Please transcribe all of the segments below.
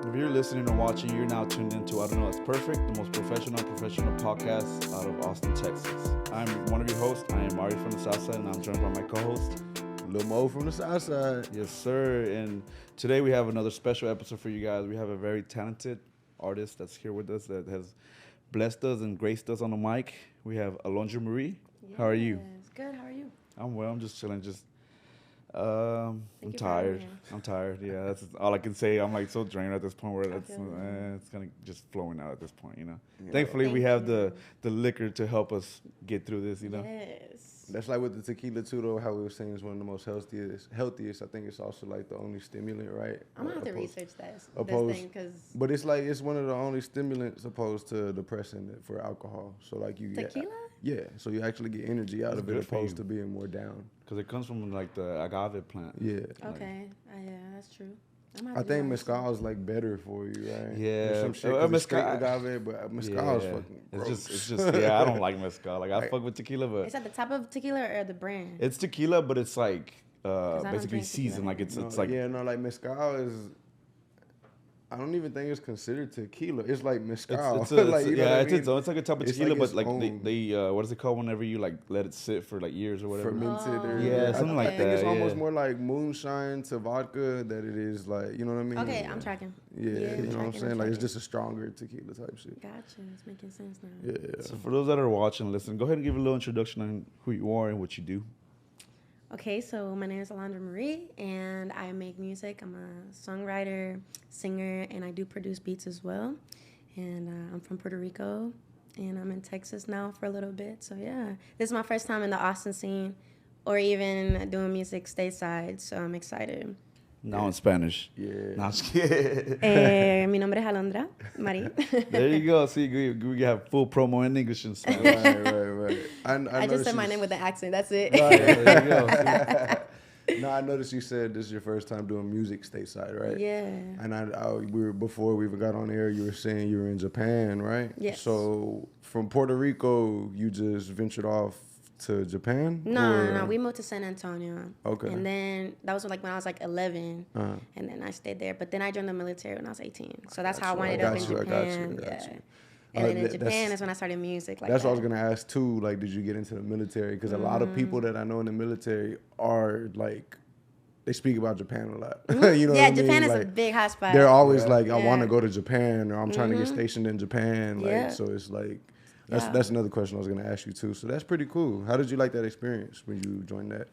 If you're listening or watching, you're now tuned into I Don't Know It's Perfect, the most professional podcast out of Austin, Texas. I'm one of your hosts. I am Marie from the South Side, and I'm joined by my co-host, Lil Mo from the South Side. Yes, sir. And today we have another special episode for you guys. We have a very talented artist that's here with us that has blessed us and graced us on the mic. We have Alondra Marie. Yes, How are you? good. How are you? I'm well. I'm just chilling. I'm tired. I'm tired. Yeah, that's all I can say. I'm like so drained at this point where it's kind of just flowing out at this point, you know. Yeah. Thankfully, we have the liquor to help us get through this, you know. Yes. That's like with the tequila too, though. How we were saying it's one of the most healthiest. I think it's also like the only stimulant, right? I'm gonna have to research this thing but it's one of the only stimulants opposed to depressant for alcohol. So like you tequila. So you actually get energy out of it opposed to being more down. Because it comes from like the agave plant. Yeah. Okay. Yeah, that's true. I think mezcal is like better for you, right? Yeah. There's some shit mezcal agave, but mezcal is fucking gross. It's just yeah. I don't like mezcal. Like I fuck with tequila, but is that the type of tequila or the brand? It's tequila, but it's like basically seasoned. Like it's like like mezcal is. I don't even think it's considered tequila. It's like mezcal. It's like it's like a type of tequila, but like they what is it called whenever you like let it sit for like years or whatever? Fermented something like that. I think it's almost more like moonshine to vodka that it is like, you know what I mean? Okay, I'm tracking. Yeah, you know what I'm saying? Like it's just a stronger tequila type shit. Gotcha, it's making sense now. Yeah. So for those that are watching, listen, go ahead and give a little introduction on who you are and what you do. Okay, so my name is Alondra Marie, and I make music. I'm a songwriter, singer, and I do produce beats as well. And I'm from Puerto Rico, and I'm in Texas now for a little bit. So yeah, this is my first time in the Austin scene, or even doing music stateside. So I'm excited. Now in Spanish. Yeah. No, I'm just kidding. Mi nombre es Alondra Marie. There you go. See, we have full promo in English and Spanish. Right. I just said my name with an accent. That's it. Right, there you go. No, I noticed you said this is your first time doing music stateside, right? Yeah. And before we even got on air, you were saying you were in Japan, right? Yes. So from Puerto Rico, you just ventured off to Japan? No. We moved to San Antonio. Okay. And then that was like when I was like 11, and then I stayed there. But then I joined the military when I was 18. So that's how I wound up in Japan. I got you. And then in Japan is when I started music. That's what I was gonna ask too. Like, did you get into the military? Because a lot of people that I know in the military are like, they speak about Japan a lot. You know what I mean? Japan is like, a big hotspot. They're always like, I want to go to Japan, or I'm trying to get stationed in Japan. Like, so it's like. That's another question I was gonna ask you too. So that's pretty cool. How did you like that experience when you joined that?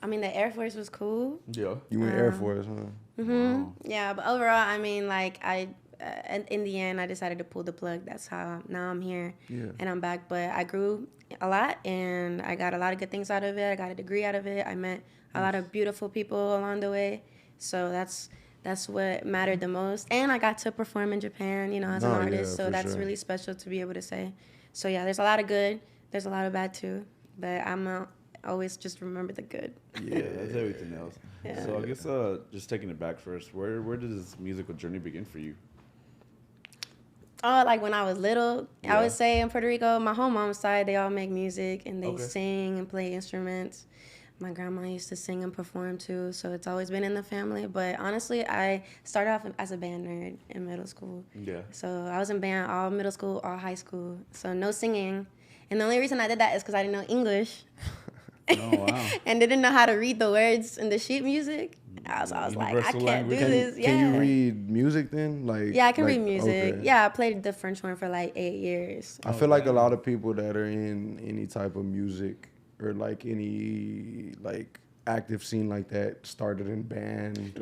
I mean, the Air Force was cool. Yeah. You went Air Force, huh? Wow. Yeah, but overall, I mean, like in the end, I decided to pull the plug. That's how now I'm here and I'm back. But I grew a lot and I got a lot of good things out of it. I got a degree out of it. I met a lot of beautiful people along the way. So that's what mattered the most. And I got to perform in Japan, you know, as an artist. So that's really special to be able to say. So yeah, there's a lot of good. There's a lot of bad too. But I'm always just remember the good. Yeah, that's everything else. Yeah. So I guess just taking it back first, where did this musical journey begin for you? Oh, like when I was little, I would say in Puerto Rico, my whole mom's side, they all make music and they sing and play instruments. My grandma used to sing and perform too, so it's always been in the family. But honestly, I started off as a band nerd in middle school. Yeah. So I was in band all middle school, all high school. So no singing. And the only reason I did that is because I didn't know English. Oh, wow. And didn't know how to read the words in the sheet music. I was like, I can't do this. Can you read music then? I can read music. Okay. Yeah, I played the French horn for like 8 years. I feel like a lot of people that are in any type of music or like any like active scene like that started in band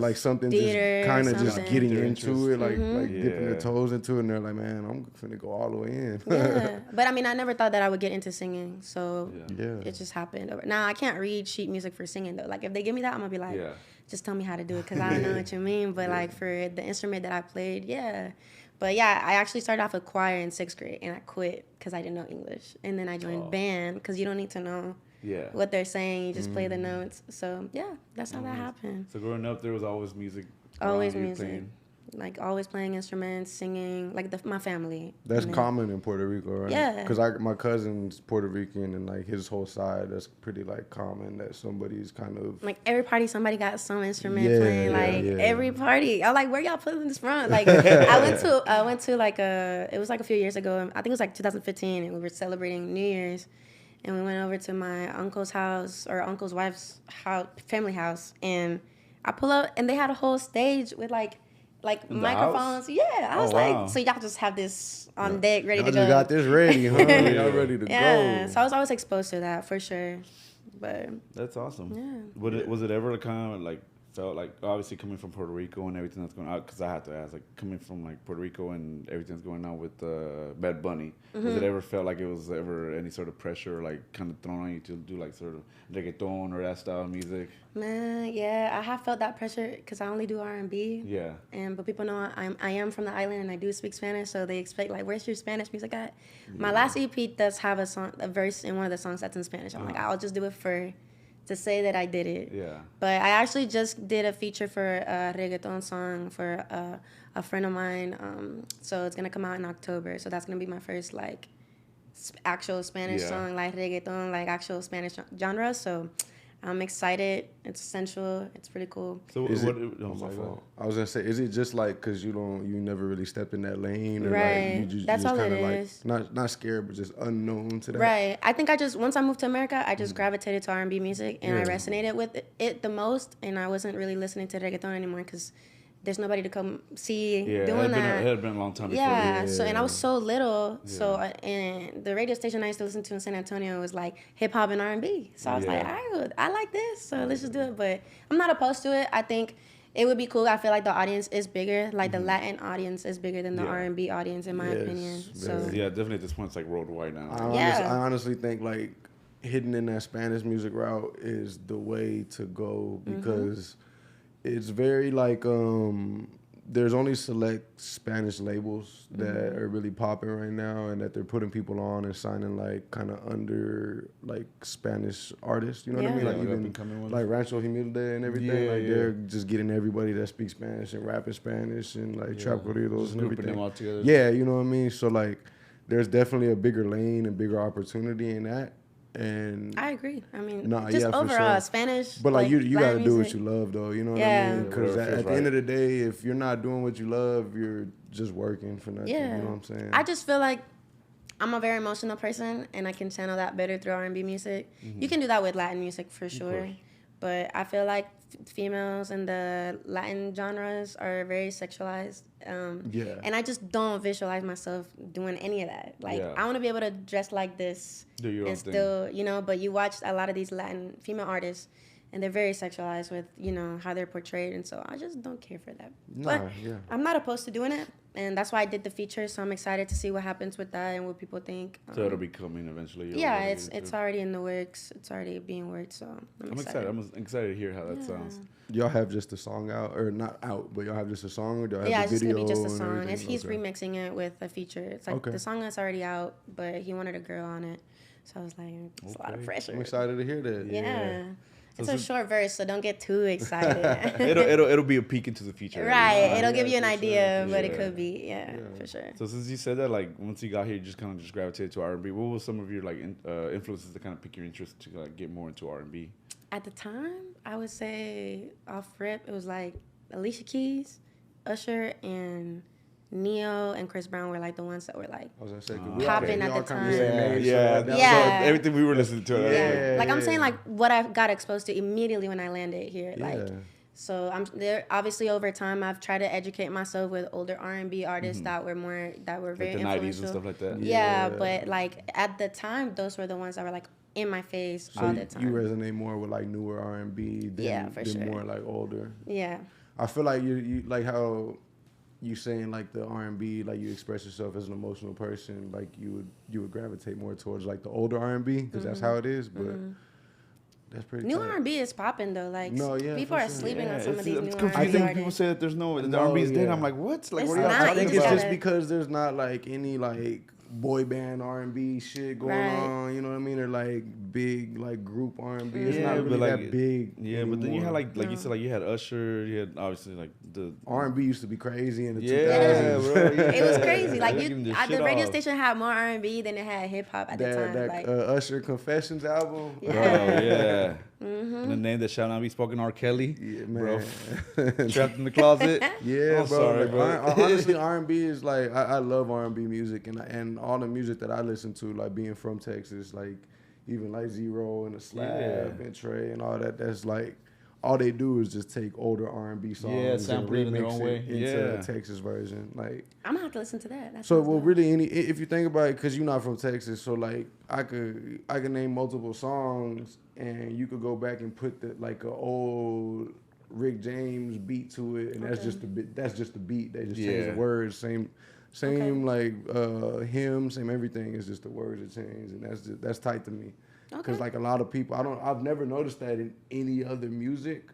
like something theater, just kind of just getting into it, like dipping their toes into it, and they're like, man, I'm finna go all the way in. But I mean, I never thought that I would get into singing, so it just happened. Now I can't read sheet music for singing though. Like if they give me that, I'm gonna be like, just tell me how to do it, because I don't know what you mean. But like for the instrument that I played, But yeah, I actually started off with choir in 6th grade, and I quit because I didn't know English. And then I joined band because you don't need to know what they're saying. You just play the notes. So yeah, that's how that happened. So growing up, there was always music. Always music. Playing. like always playing instruments, singing, like my family. That's common in Puerto Rico, right? Yeah. Because my cousin's Puerto Rican, and like his whole side, that's pretty like common that somebody's kind of like every party somebody got some instrument playing. Like every party, I was like, where y'all putting this from? Like I went to like it was like a few years ago. I think it was like 2015, and we were celebrating New Year's. And we went over to my uncle's house or uncle's wife's house, family house, and I pull up and they had a whole stage with like microphones. Yeah, I was like, so y'all just have this on deck ready to go. You got this ready, huh? Y'all ready to go. Yeah, so I was always exposed to that for sure. But that's awesome. Yeah. Was it ever kind of like felt like, obviously coming from Puerto Rico and everything that's going on, because I had to ask, like coming from like Puerto Rico and everything that's going on with Bad Bunny, was it ever felt like it was ever any sort of pressure, like kind of thrown on you to do like sort of reggaeton or that style of music? Man, yeah, I have felt that pressure because I only do R&B. Yeah. But people know I am from the island and I do speak Spanish, so they expect like, where's your Spanish music at? My last EP does have a verse in one of the songs that's in Spanish. I'm like, I'll just do it to say that I did it. Yeah. But I actually just did a feature for a reggaeton song for a friend of mine. So it's gonna come out in October. So that's gonna be my first like actual Spanish song, like reggaeton, like actual Spanish genre. So I'm excited. It's sensual. It's pretty cool. So I was gonna say, is it just like because you never really stepped in that lane, or right? Like you that's just all kind it of is. like not scared, but just unknown to that. Right. I think once I moved to America, I just gravitated to R&B music, and I resonated with it the most. And I wasn't really listening to reggaeton anymore because there's nobody to come see doing that. It had been a long time before. Yeah. So and I was so little. Yeah. So and the radio station I used to listen to in San Antonio was like hip hop and R&B. So I was like, I like this. So let's just do it. But I'm not opposed to it. I think it would be cool. I feel like the audience is bigger. Like the Latin audience is bigger than the R&B audience, in my opinion. So yeah, definitely at this point it's like worldwide now. I honestly think like hitting in that Spanish music route is the way to go because it's very like there's only select Spanish labels that are really popping right now, and that they're putting people on and signing like kind of under like Spanish artists. You know what I mean? Like even like Rancho Humilde and everything. Like they're just getting everybody that speaks Spanish and rapping Spanish and like trap corridos and everything. Them all together. Yeah, you know what I mean. So like, there's definitely a bigger lane and bigger opportunity in that. And I agree. I mean, just overall, Spanish. But like you gotta do what music. you love, though. You know what I mean? Because at the end of the day, if you're not doing what you love, you're just working for nothing. Yeah. You know what I'm saying? I just feel like I'm a very emotional person, and I can channel that better through R&B music. You can do that with Latin music for sure, but I feel like females in the Latin genres are very sexualized. And I just don't visualize myself doing any of that. Like, I want to be able to dress like this and still, but you watch a lot of these Latin female artists, and they're very sexualized with, how they're portrayed. And so I just don't care for that. But I'm not opposed to doing it. And that's why I did the feature. So I'm excited to see what happens with that and what people think. So it'll be coming eventually. Yeah, it's already in the works. It's already being worked. So I'm excited. I'm excited to hear how that sounds. Y'all have just a song out, or not out, but y'all have just a song, or do y'all have a video? Yeah, it's just gonna be just a song. He's remixing it with a feature. It's like the song that's already out, but he wanted a girl on it. So I was like, it's a lot of pressure. I'm excited to hear that. Yeah. It's a short verse, so don't get too excited. it'll be a peek into the future. Right. It'll give you an idea, but it could be, for sure. So since you said that, like once you got here, you just kind of just gravitated to R&B. What was some of your like influences that kind of pique your interest to like get more into R&B? At the time, I would say off rip, it was like Alicia Keys, Usher, and Neo and Chris Brown were like the ones that were like popping at the time. So everything we were listening to. Like I'm saying, like what I got exposed to immediately when I landed here. Like, so I'm there. Obviously, over time, I've tried to educate myself with older R&B artists that were very like the influential. 90s and stuff like that. Yeah, but like at the time, those were the ones that were like in my face all the time. You resonate more with like newer R&B than more like older. Yeah. I feel like you like how you saying like the R&B, like you express yourself as an emotional person, like you would gravitate more towards like the older R&B because that's how it is. But that's pretty. New R&B is popping though. Like people are sleeping on some of these new R&B artists. I think people say that there's the R&B is dead. I'm like, what? Like, what are y'all talking about? I think it's just because there's not like any like boy band R&B shit going on, you know what I mean? Or like big like group R&B. It's not really that big. Yeah, anymore. But then you had like you said, like you had Usher, you had obviously like the R&B used to be crazy in the 2000s. Bro, it was crazy. Like the radio station had more R&B than it had hip hop at the time. That Usher Confessions album. Yeah. Oh yeah. And the name that shall not be spoken, R. Kelly. Yeah, man. Bro. Trapped in the closet. Yeah, I'm bro. Sorry, like, bro. Honestly, R&B is like I love R&B music and all the music that I listen to, like being from Texas, like even like Zero and the Slab and Trey and all that. That's like all they do is just take older R&B songs and remix it into a Texas version. Like I'm gonna have to listen to that. So well, really, if you think about it, because you're not from Texas, so like I could name multiple songs, and you could go back and put like a old Rick James beat to it, and that's just the beat. They just change the words, same like hymn, same everything. It's just the words that change, and that's tight to me. Because like a lot of people, I've never noticed that in any other music,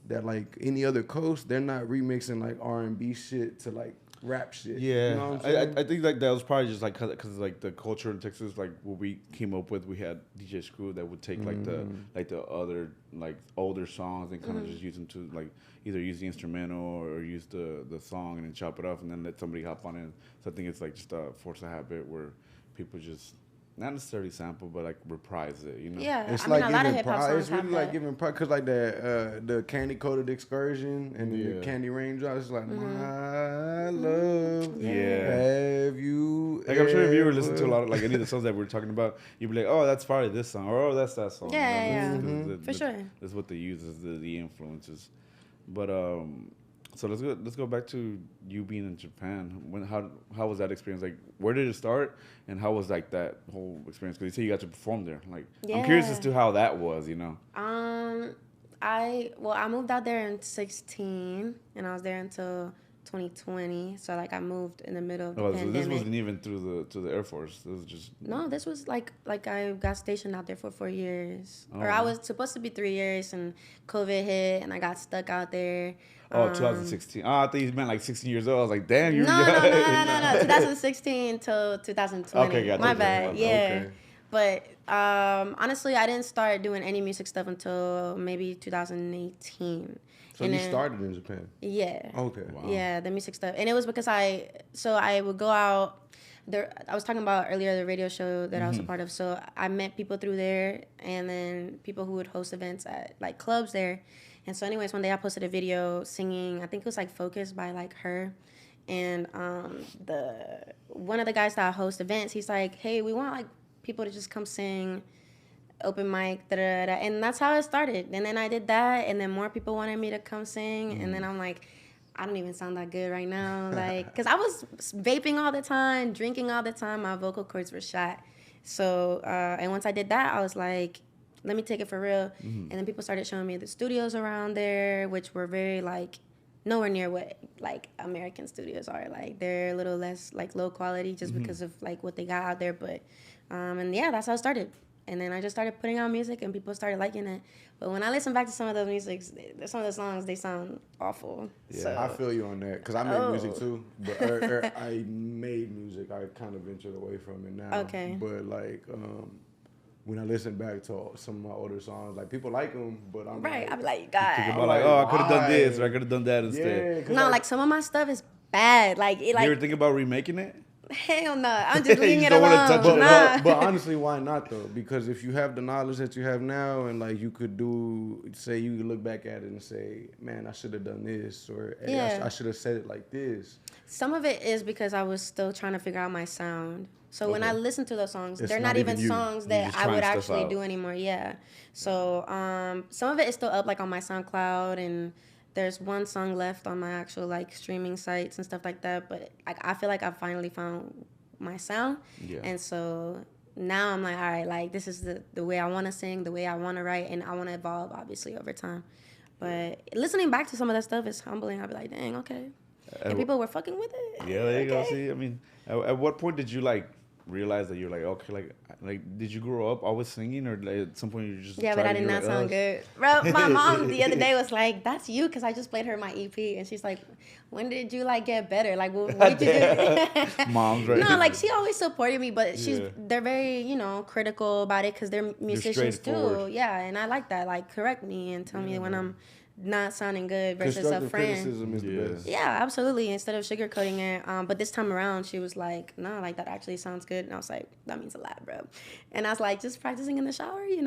that like any other coast, they're not remixing like R&B shit to like rap shit. Yeah, you know what I'm saying? I think like that was probably just like because like the culture in Texas, like what we came up with, we had DJ Screw that would take like the other like older songs and kind of just use them to like either use the instrumental or use the song and then chop it up and then let somebody hop on it. So I think it's like just a force of habit where people just not necessarily sample, but like reprise it, you know? Yeah, it's I like mean, a lot of hip hop songs it's really like giving pride, cause like the Candy Coated Excursion and the Candy Raindrops, it's like my love, have you? Like I'm sure if you were listening to a lot of like any of the songs that we were talking about, you'd be like, oh, that's probably this song, or oh, that's that song. For sure. That's what they use as the influences, but So let's go back to you being in Japan. How was that experience? Like, where did it start, and how was like that whole experience? Because you say you got to perform there. Like, I'm curious as to how that was. You know. I moved out there in 2016, and I was there until 2020. So like I moved in the middle of the pandemic. So this wasn't even through the Air Force. This was just this was like I got stationed out there for 4 years, or I was supposed to be 3 years, and COVID hit, and I got stuck out there. 2016. I thought you meant like 16 years old. I was like, damn, you're young. No. 2016 till 2020. Okay, gotcha. My bad. Yeah. Okay. But honestly, I didn't start doing any music stuff until maybe 2018. So you started in Japan? Yeah. Okay. Wow. Yeah, the music stuff. And it was because I would go out there. I was talking about earlier the radio show that I was a part of. So I met people through there, and then people who would host events at like clubs there. And so anyways, one day I posted a video singing, I think it was like Focus by like her. And one of the guys that host events, he's like, hey, we want like people to just come sing, open mic, da-da-da-da. And that's how it started. And then I did that, and then more people wanted me to come sing. And then I'm like, I don't even sound that good right now. Like, because I was vaping all the time, drinking all the time. My vocal cords were shot. So, and once I did that, I was like, let me take it for real. And then people started showing me the studios around there, which were very like nowhere near what like American studios are. Like they're a little less like low quality just because of like what they got out there. But and yeah, that's how it started. And then I just started putting out music, and people started liking it. But when I listen back to some of those some of the songs, they sound awful. Yeah, so. I feel you on that because I make music too. But I made music. I kind of ventured away from it now. Okay. But like. When I listen back to some of my older songs, like people like them, but I'm right. I'm like, God. I'm like, oh, I could have done this, or I could have done that instead. Yeah, no, like some of my stuff is bad. Like, you ever think about remaking it? Hell no, I'm just leaving it alone. But honestly, why not though? Because if you have the knowledge that you have now, and like you could you could look back at it and say, man, I should have done this, or hey, I should have said it like this. Some of it is because I was still trying to figure out my sound. So when I listen to those songs, they're not even songs that I would actually do anymore. Yeah. So some of it is still up like on my SoundCloud, and there's one song left on my actual like streaming sites and stuff like that. But like I feel like I finally found my sound. Yeah. And so now I'm like, all right, like this is the way I want to sing, the way I want to write, and I want to evolve obviously over time. But listening back to some of that stuff is humbling. I'll be like, dang, okay. And people were fucking with it. Yeah, there you go. See, I mean, at what point did you like realize that you're like, okay, like did you grow up always singing, or like at some point you just but I did not sound good, bro. My mom the other day was like, "That's you," because I just played her my EP, and she's like, "When did you like get better? Like, what did you do?" Mom's right. No, like she always supported me, but they're very critical about it because they're musicians too. Yeah, and I like that. Like, correct me and tell me when I'm not sounding good versus a friend. Criticism is the best. Yeah, absolutely. Instead of sugarcoating it. But this time around, she was like, "No, like that actually sounds good." And I was like, "That means a lot, bro." And I was like, "Just practicing in the shower, in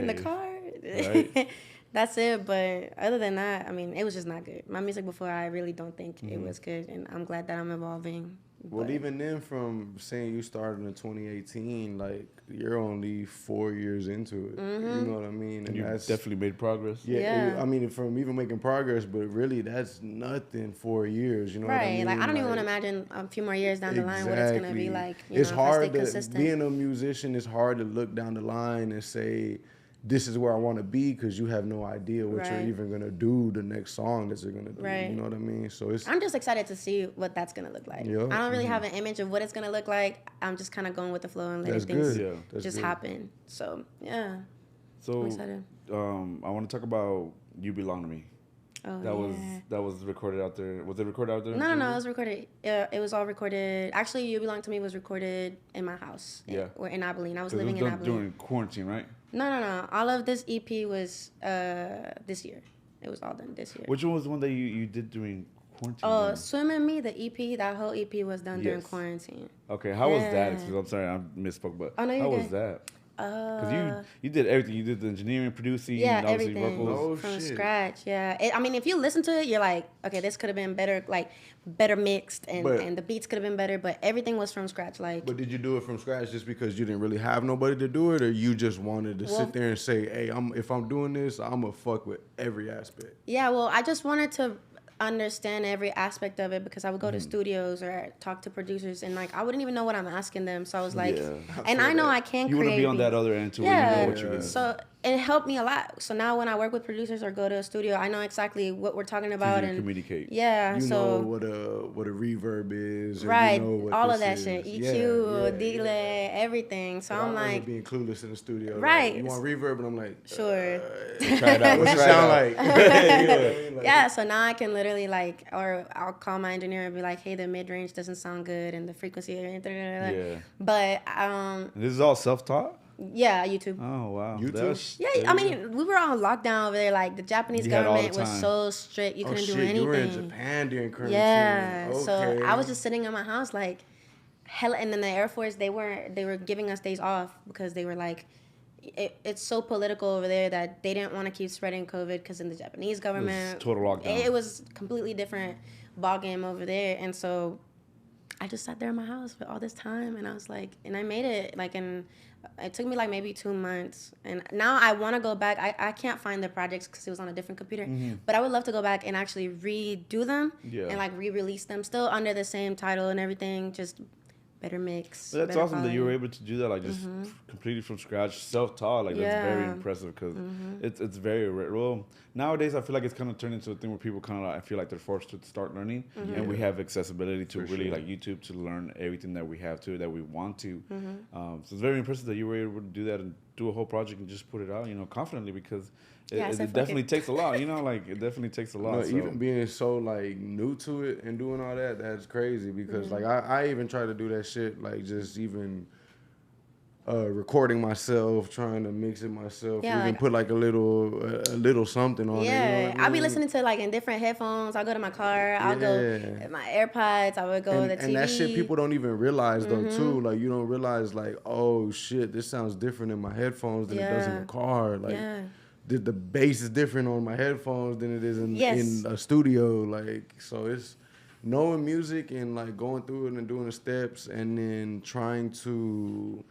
the car." Right. That's it. But other than that, I mean, it was just not good. My music before, I really don't think it was good, and I'm glad that I'm evolving. Well, even then, from saying you started in 2018, like you're only 4 years into it. You know what I mean? And you definitely made progress. Yeah. I mean, from even making progress, but really, that's nothing. 4 years. You know what I mean? Like I don't even want to imagine a few more years down the line what it's gonna be like. It's hard to being a musician. It's hard to look down the line and say, this is where I want to be, because you have no idea what you're even going to do the next song that you're going to do. Right. You know what I mean? So I'm just excited to see what that's going to look like. Yeah. I don't really have an image of what it's going to look like. I'm just kind of going with the flow and letting things just happen. So, yeah. So, I'm excited. I want to talk about You Belong to Me. Oh, that was recorded out there. Was it recorded out there? No, it was recorded. It was all recorded. Actually, You Belong to Me was recorded in my house. Yeah. Or in Abilene. I was living in Abilene. During quarantine, right? No. All of this EP was this year. It was all done this year. Which one was the one that you did during quarantine? Oh, Swim in Me, the EP, that whole EP was done during quarantine. Okay, how was that? I'm sorry, I misspoke, but how was that? Because you did everything. You did the engineering, producing, obviously everything vocals. from scratch. Yeah, I mean, if you listen to it, you're like, okay, this could have been better mixed, and the beats could have been better. But everything was from scratch. But did you do it from scratch just because you didn't really have nobody to do it, or you just wanted to sit there and say, hey, if I'm doing this, I'm gonna fuck with every aspect? Yeah, well, I just wanted to understand every aspect of it, because I would go to studios or talk to producers, and I wouldn't even know what I'm asking them. So I was like, and I know I can create. You want to be on that other end too. Yeah. You know what you're doing. So it helped me a lot. So now when I work with producers or go to a studio, I know exactly what we're talking about and communicate. Yeah. You know what a reverb is. Right. You know what all of that shit. EQ, delay, everything. So I'm like being clueless in the studio. Right. Like, you want reverb, and I'm like, sure. Try it out. What's it sound like? Yeah. So now I can literally or I'll call my engineer and be like, hey, the mid range doesn't sound good and the frequency. Yeah. But this is all self-taught. Yeah, YouTube. Oh, wow. YouTube? Yeah, I mean, we were on lockdown over there. Like, the Japanese government was so strict. You couldn't do anything. You were in Japan during quarantine. Yeah. Okay. So I was just sitting in my house, hella. And then the Air Force, they were giving us days off because they were like, it's so political over there that they didn't want to keep spreading COVID, because in the Japanese government, it was total lockdown. It was completely different ballgame over there. And so I just sat there in my house for all this time, and I was like, and I made it, and it took me maybe 2 months, and now I want to go back. I can't find the projects because it was on a different computer, but I would love to go back and actually redo them and re-release them still under the same title and everything, just better mix. That's awesome quality. That you were able to do that, just completely from scratch, self-taught. That's very impressive, because it's very rare. Well, nowadays I feel like it's kind of turned into a thing where people kind of I feel like they're forced to start learning, and we have accessibility to really YouTube to learn everything that we have to, that we want to. So it's very impressive that you were able to do that and do a whole project and just put it out, confidently, because it definitely takes a lot, it definitely takes a lot. No, even being so new to it and doing all that, that's crazy, because I even try to do that shit, just even recording myself, trying to mix it myself, even put a little something on it. Yeah, I'll be listening to in different headphones. I'll go to my car, I'll go my AirPods, I would go to the TV. And that shit people don't even realize though too. You don't realize oh shit, this sounds different in my headphones than it does in the car. The bass is different on my headphones than it is in a studio. So it's knowing music and going through it and doing the steps and then trying to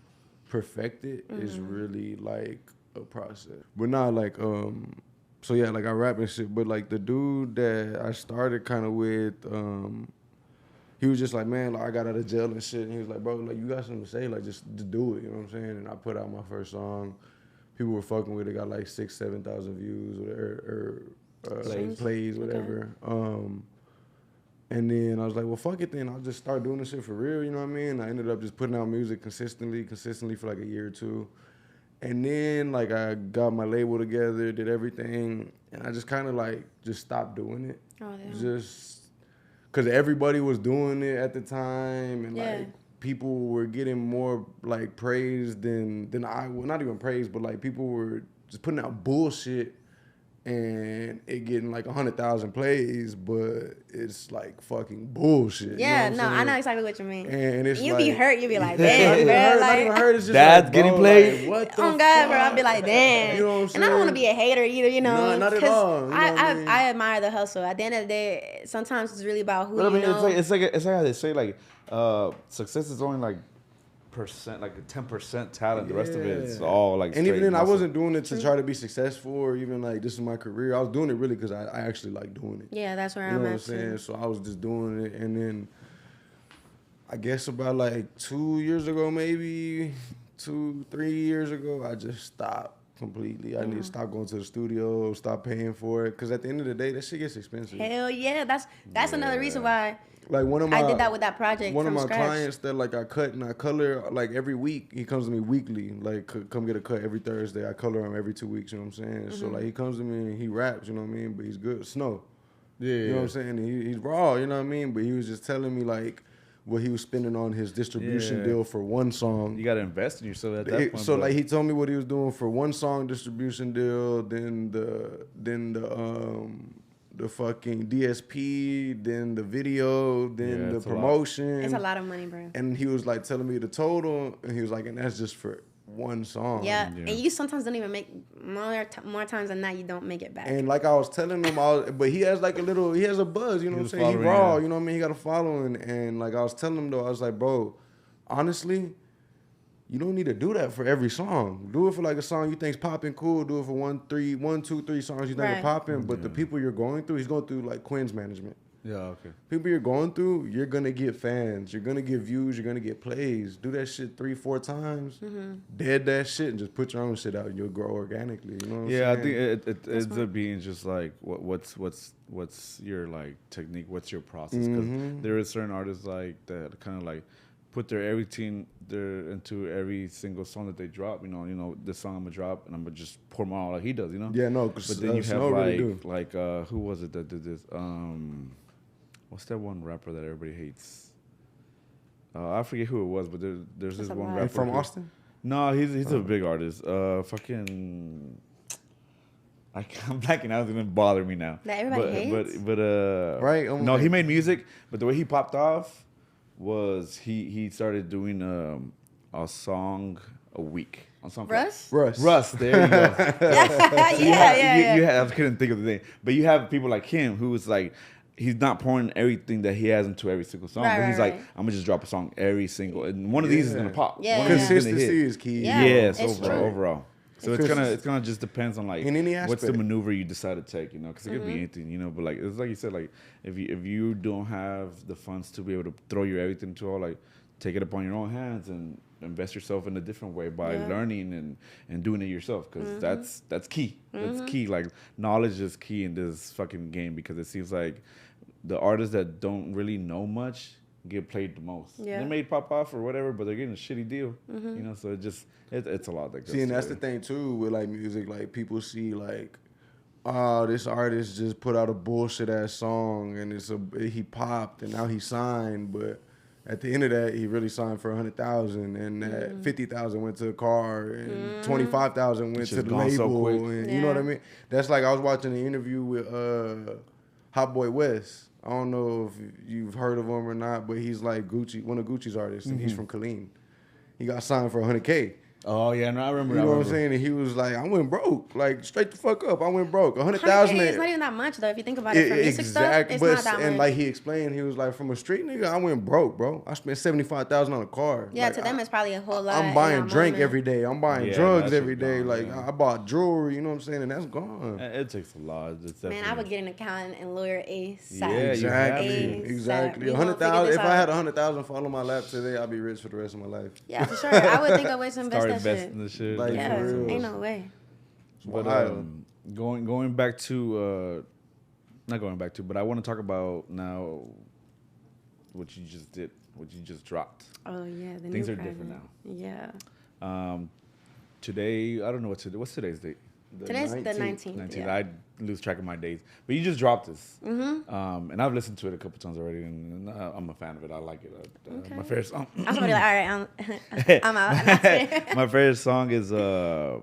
perfect it is really a process. But not so yeah, I rap and shit, but the dude that I started kind of with, he was just man, I got out of jail and shit, and he was like, bro, you got something to say, just to do it, you know what I'm saying? And I put out my first song. People were fucking with it, got 6,000-7,000 views or plays, whatever. Okay. And then I was like, well, fuck it then. I'll just start doing this shit for real, you know what I mean? I ended up just putting out music consistently for like a year or two. And then, like, I got my label together, did everything, and I just kind of, like, just stopped doing it. Oh, yeah. Just because everybody was doing it at the time, and, like, people were getting more, like, praise than I, well, not even praise, but, like, people were just putting out bullshit and it getting like 100,000 plays, but it's like fucking bullshit. Yeah, you know I know exactly what you mean. And it's you like, be hurt, you be like, damn, bro. Not even hurt, it's just Dad's like, getting played. Like, what the oh God, fuck? bro, I'd be like, damn. You know what I'm saying? And I don't want to be a hater either, you know. No, not at all. You know I admire the hustle. At the end of the day, sometimes it's really about who you know. It's like how they say, like, success is only like percent, like 10% talent. The rest of it is all like. And even then, I wasn't doing it to try to be successful or even like this is my career. I was doing it really because I actually like doing it. Yeah, that's where I'm at. You know what I'm too. saying? So I was just doing it, and then I guess about like 2 years ago, maybe 2-3 years ago, I just stopped completely. I need to stop going to the studio, stop paying for it, because at the end of the day, that shit gets expensive. Hell yeah, that's another reason why. Like I did that with that project. One from of my scratch. clients that like I cut and I color like every week. He comes to me weekly. Like come get a cut every Thursday. I color him every 2 weeks. You know what I'm saying? So like he comes to me and he raps. You know what I mean? But he's good. Snow. Yeah. You know what I'm saying? And he's raw. You know what I mean? But he was just telling me like what he was spending on his distribution deal for one song. You got to invest in yourself at that point. So like he told me what he was doing for one song distribution deal. Then the fucking DSP, then the video, then the promotion. It's a lot of money, bro. And he was like telling me the total, and he was like, and that's just for one song. Yeah, and you sometimes don't even make more times than that. You don't make it back. And like I was telling him, but he has like he has a buzz, you know what I'm saying? He raw, you know what I mean? He got a following, and like I was telling him though, I was like, bro, honestly, you don't need to do that for every song. Do it for like a song you think's popping cool. Do it for 1, 2, 3 songs you think are popping. But the people you're going through, he's going through like Quinn's management. Yeah, okay. People you're going through, you're gonna get fans. You're gonna get views. You're gonna get plays. Do that shit 3-4 times. Dead that shit and just put your own shit out. And you'll grow organically. You know what I'm saying? I think it ends up being just like what's your like technique? What's your process? Because there is certain artists like that kind of like put their everything into every single song that they drop. You know, this song I'm gonna drop and I'm gonna just pour them all like he does. You know. Yeah, no. But then you have like who was it that did this? What's that one rapper that everybody hates? I forget who it was, but there's this one rapper from Austin. No, he's a big artist. Fucking. I'm blacking out. It's gonna bother me now. That everybody hates. But right. No, he made music, but the way he popped off was he started doing a song a week on something. Russ. There you go. I couldn't think of the name, but you have people like him who's like. He's not pouring everything that he has into every single song, but he's like, I'm gonna just drop a song every single, and one of these is gonna pop. Yeah, consistency is key. Yes, overall. So it's gonna just depends on like what's the maneuver you decide to take, you know, because it could be anything, you know. But like it's like you said, like if you don't have the funds to be able to throw your everything to all, like take it upon your own hands and invest yourself in a different way by learning and doing it yourself, because that's key. That's key. Like knowledge is key in this fucking game, because it seems like the artists that don't really know much get played the most. They may pop off or whatever, but they're getting a shitty deal. You know, so it's a lot that goes. See, and that's the thing too with like music. Like people see like, oh, this artist just put out a bullshit ass song and he popped and now he signed, but at the end of that, he really signed for 100,000, and that 50,000 went to the car, and 25,000 went to the label, so and you know what I mean. That's like I was watching an interview with Hot Boy West. I don't know if you've heard of him or not, but he's like one of Gucci's artists, and he's from Killeen. He got signed for 100K. Oh yeah, no, I remember. You know what I'm saying? And he was like, "I went broke, like straight the fuck up. I went broke. 100,000. It's not even that much though. If you think about it, from music stuff, it's not that much. And like he explained, he was like, from a street nigga, I went broke, bro. I spent 75,000 on a car. Yeah, like, to them it's probably a whole lot. I'm buying drink every day. I'm buying drugs every day. Gone, like I bought jewelry. You know what I'm saying? And that's gone. It takes a lot. Man, I would get an accountant and lawyer ASAP. Yeah, exactly. 100,000. If I had 100,000 fall on my lap today, I'd be rich for the rest of my life. Yeah, for sure. I would think of ways to invest that shit. Like, ain't no way. But going back to not going back to, but I want to talk about now what you just did, what you just dropped. Oh yeah, the things new are project. different now. Yeah. Today, I don't know what's today's date. Today's the 19th. 19th. Yeah. I lose track of my days. But you just dropped this. Mm-hmm. And I've listened to it a couple times already, and I'm a fan of it. I like it. Okay. My favorite song. I was gonna be like, all right, I'm out. My favorite song is For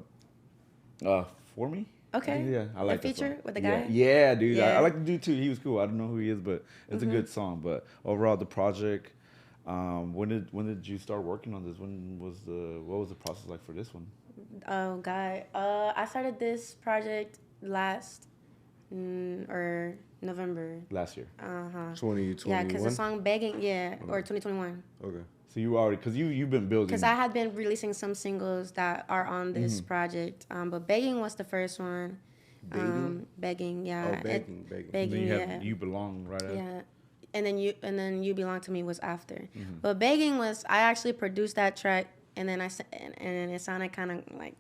Me. Okay. Yeah, I like the that feature song. with the guy. Yeah, dude. Yeah. I like the dude too. He was cool. I don't know who he is, but it's a good song. But overall, the project. When did you start working on this? What was the process like for this one? Oh God, I started this project last or November. Last year. 2021. Yeah, because the song "Begging," or 2021. Okay. So you already, because you've been building. Because I had been releasing some singles that are on this project, but "Begging" was the first one. Begging, yeah. Oh, begging. And then you yeah. have You Belong right after. Yeah. And then you Belong to Me was after. But Begging was, I actually produced that track, and then and it sounded kind of like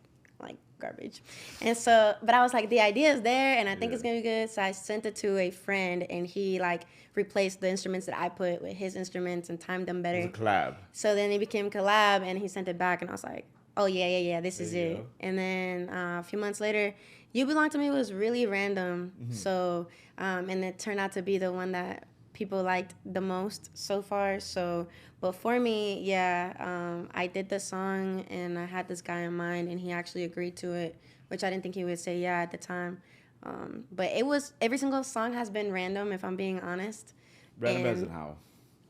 garbage. And so, but I was like, the idea is there, and I think it's gonna be good. So I sent it to a friend, and he like replaced the instruments that I put with his instruments and timed them better. It was a collab. So then it became collab, and he sent it back, and I was like, oh yeah, this is it. Go. And then a few months later, You Belong to Me was really random. So and it turned out to be the one that people liked the most so far. So, but for me, I did the song, and I had this guy in mind, and he actually agreed to it, which I didn't think he would say yeah at the time. But it was, every single song has been random, if I'm being honest. Random as in how?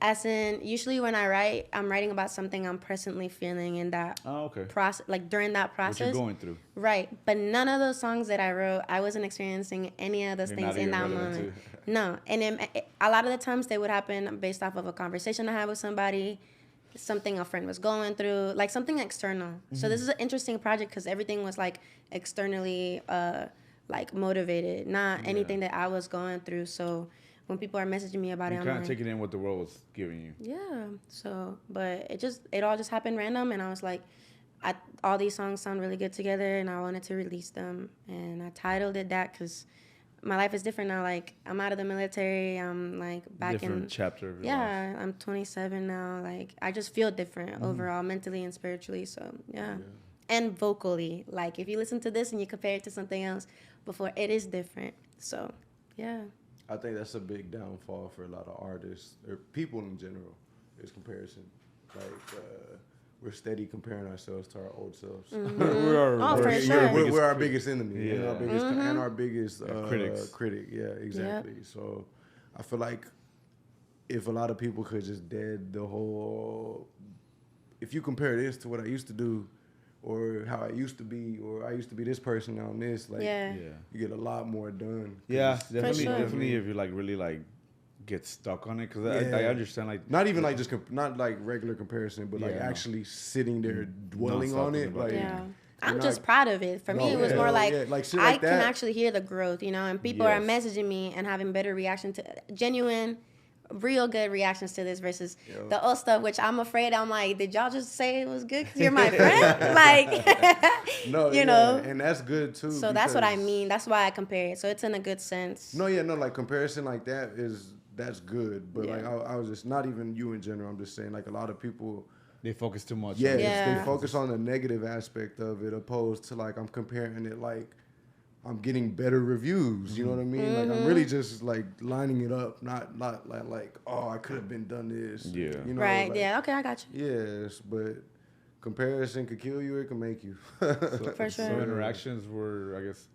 As in, usually when I write, I'm writing about something I'm presently feeling in that process, like during that process. What you're going through. Right. But none of those songs that I wrote, I wasn't experiencing any of those things in that moment. No. And a lot of the times they would happen based off of a conversation I had with somebody, something a friend was going through, like something external. So this is an interesting project because everything was like externally like motivated, not anything that I was going through. So when people are messaging me about it, I'm kind of like, taking in what the world was giving you. Yeah. So, but it all just happened random, and I was like, all these songs sound really good together, and I wanted to release them, and I titled it that because my life is different now. Like, I'm out of the military. I'm like back different chapter of your life. life. I'm 27 now. Like, I just feel different overall, mentally and spiritually. So yeah. And vocally, like if you listen to this and you compare it to something else before, it is different. So yeah. I think that's a big downfall for a lot of artists or people in general, is comparison. Like, we're steady comparing ourselves to our old selves. We're our biggest enemy and our biggest critic. Yeah, exactly. Yep. So I feel like if a lot of people could just dead the whole, if you compare this to what I used to do, or how I used to be, or I used to be this person, now I'm this. Like, you get a lot more done. Yeah, definitely. If you like really like get stuck on it, because I understand like not even like just not like regular comparison, but like actually sitting there dwelling on it. Like, I'm just proud of it. For me, it was more like I can actually hear the growth, you know, and people are messaging me and having better reaction to genuine. Real good reactions to this versus the old stuff, which I'm afraid I'm like, did y'all just say it was good because you're my friend? Like, you know. And that's good too. So that's what I mean. That's why I compare it. So it's in a good sense. Like comparison like that that's good. But like I was just, not even you in general, I'm just saying like a lot of people, they focus too much. They focus on the negative aspect of it opposed to like I'm comparing it like I'm getting better reviews, you know what I mean? Like I'm really just like lining it up, not like oh I could have been done this. Yeah. You know, right. like, yeah. Okay, I got you. Yes, but comparison could kill you. It can make you. For sure. So interactions were, I guess,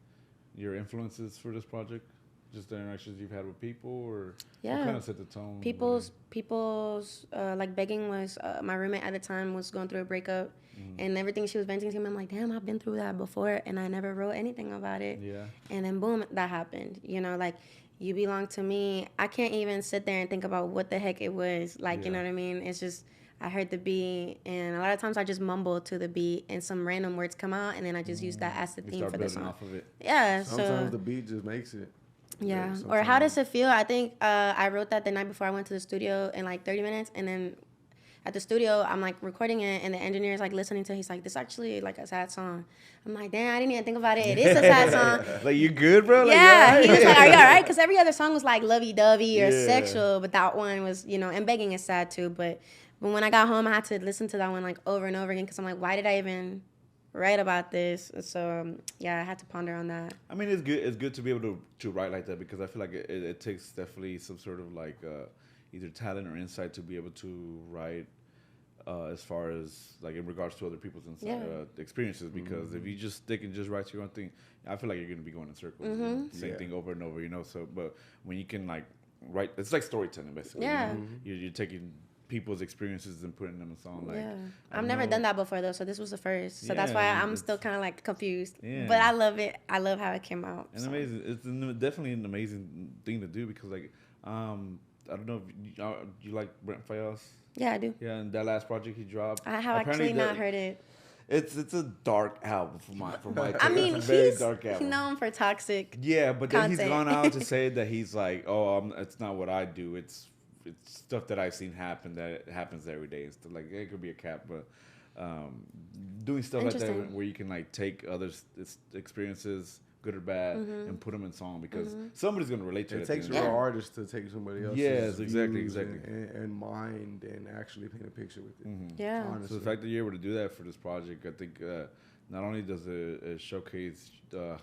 your influences for this project. Just the interactions you've had with people, or what kind of set the tone? People's like Begging was my roommate at the time was going through a breakup, and everything she was venting to me, I'm like, damn, I've been through that before, and I never wrote anything about it. Yeah. And then boom, that happened. You know, like You Belong to Me. I can't even sit there and think about what the heck it was. Like, you know what I mean? It's just I heard the beat, and a lot of times I just mumble to the beat, and some random words come out, and then I just use that as the theme for the song. Off of it. Yeah. Sometimes the beat just makes it. Yeah. Or how does it feel? I think I wrote that the night before I went to the studio in like 30 minutes. And then at the studio, I'm like recording it, and the engineer's like listening to it. He's like, this actually like a sad song. I'm like, damn, I didn't even think about it. It is a sad song. Like, you good, bro? Like, yeah, he was like, are you all right? Because every other song was like lovey-dovey or sexual, but that one was, you know, and begging is sad too. But when I got home, I had to listen to that one like over and over again because I'm like, why did I even write about this? So yeah, I had to ponder on that. I mean, it's good. It's good to be able to write like that because I feel like it takes definitely some sort of like either talent or insight to be able to write as far as like in regards to other people's experiences. Because if you just stick and just write your own thing, I feel like you're gonna be going in circles, same thing over and over, you know. So, but when you can like write, it's like storytelling basically. Yeah, you know? You're taking people's experiences and putting them in song. Like, I've never done that before though, so this was the first. So that's why I'm still kind of like confused. Yeah. But I love it. I love how it came out. And amazing. It's definitely an amazing thing to do because like I don't know if you like Brent Fayez. Yeah, I do. Yeah, and that last project he dropped. I have actually not heard it. It's a dark album for my I mean, it's a very dark album. He's known for toxic. Yeah, but then content. he's gone out to say that he's like, it's not what I do. It's stuff that I've seen happen that happens every day. It's like it could be a cap, but doing stuff like that where you can like take others' experiences, good or bad, and put them in song because somebody's gonna relate to it. It takes a real artist to take somebody else's exactly and mind and actually paint a picture with it. Yeah. Honestly. So the fact that you're able to do that for this project, I think not only does it showcase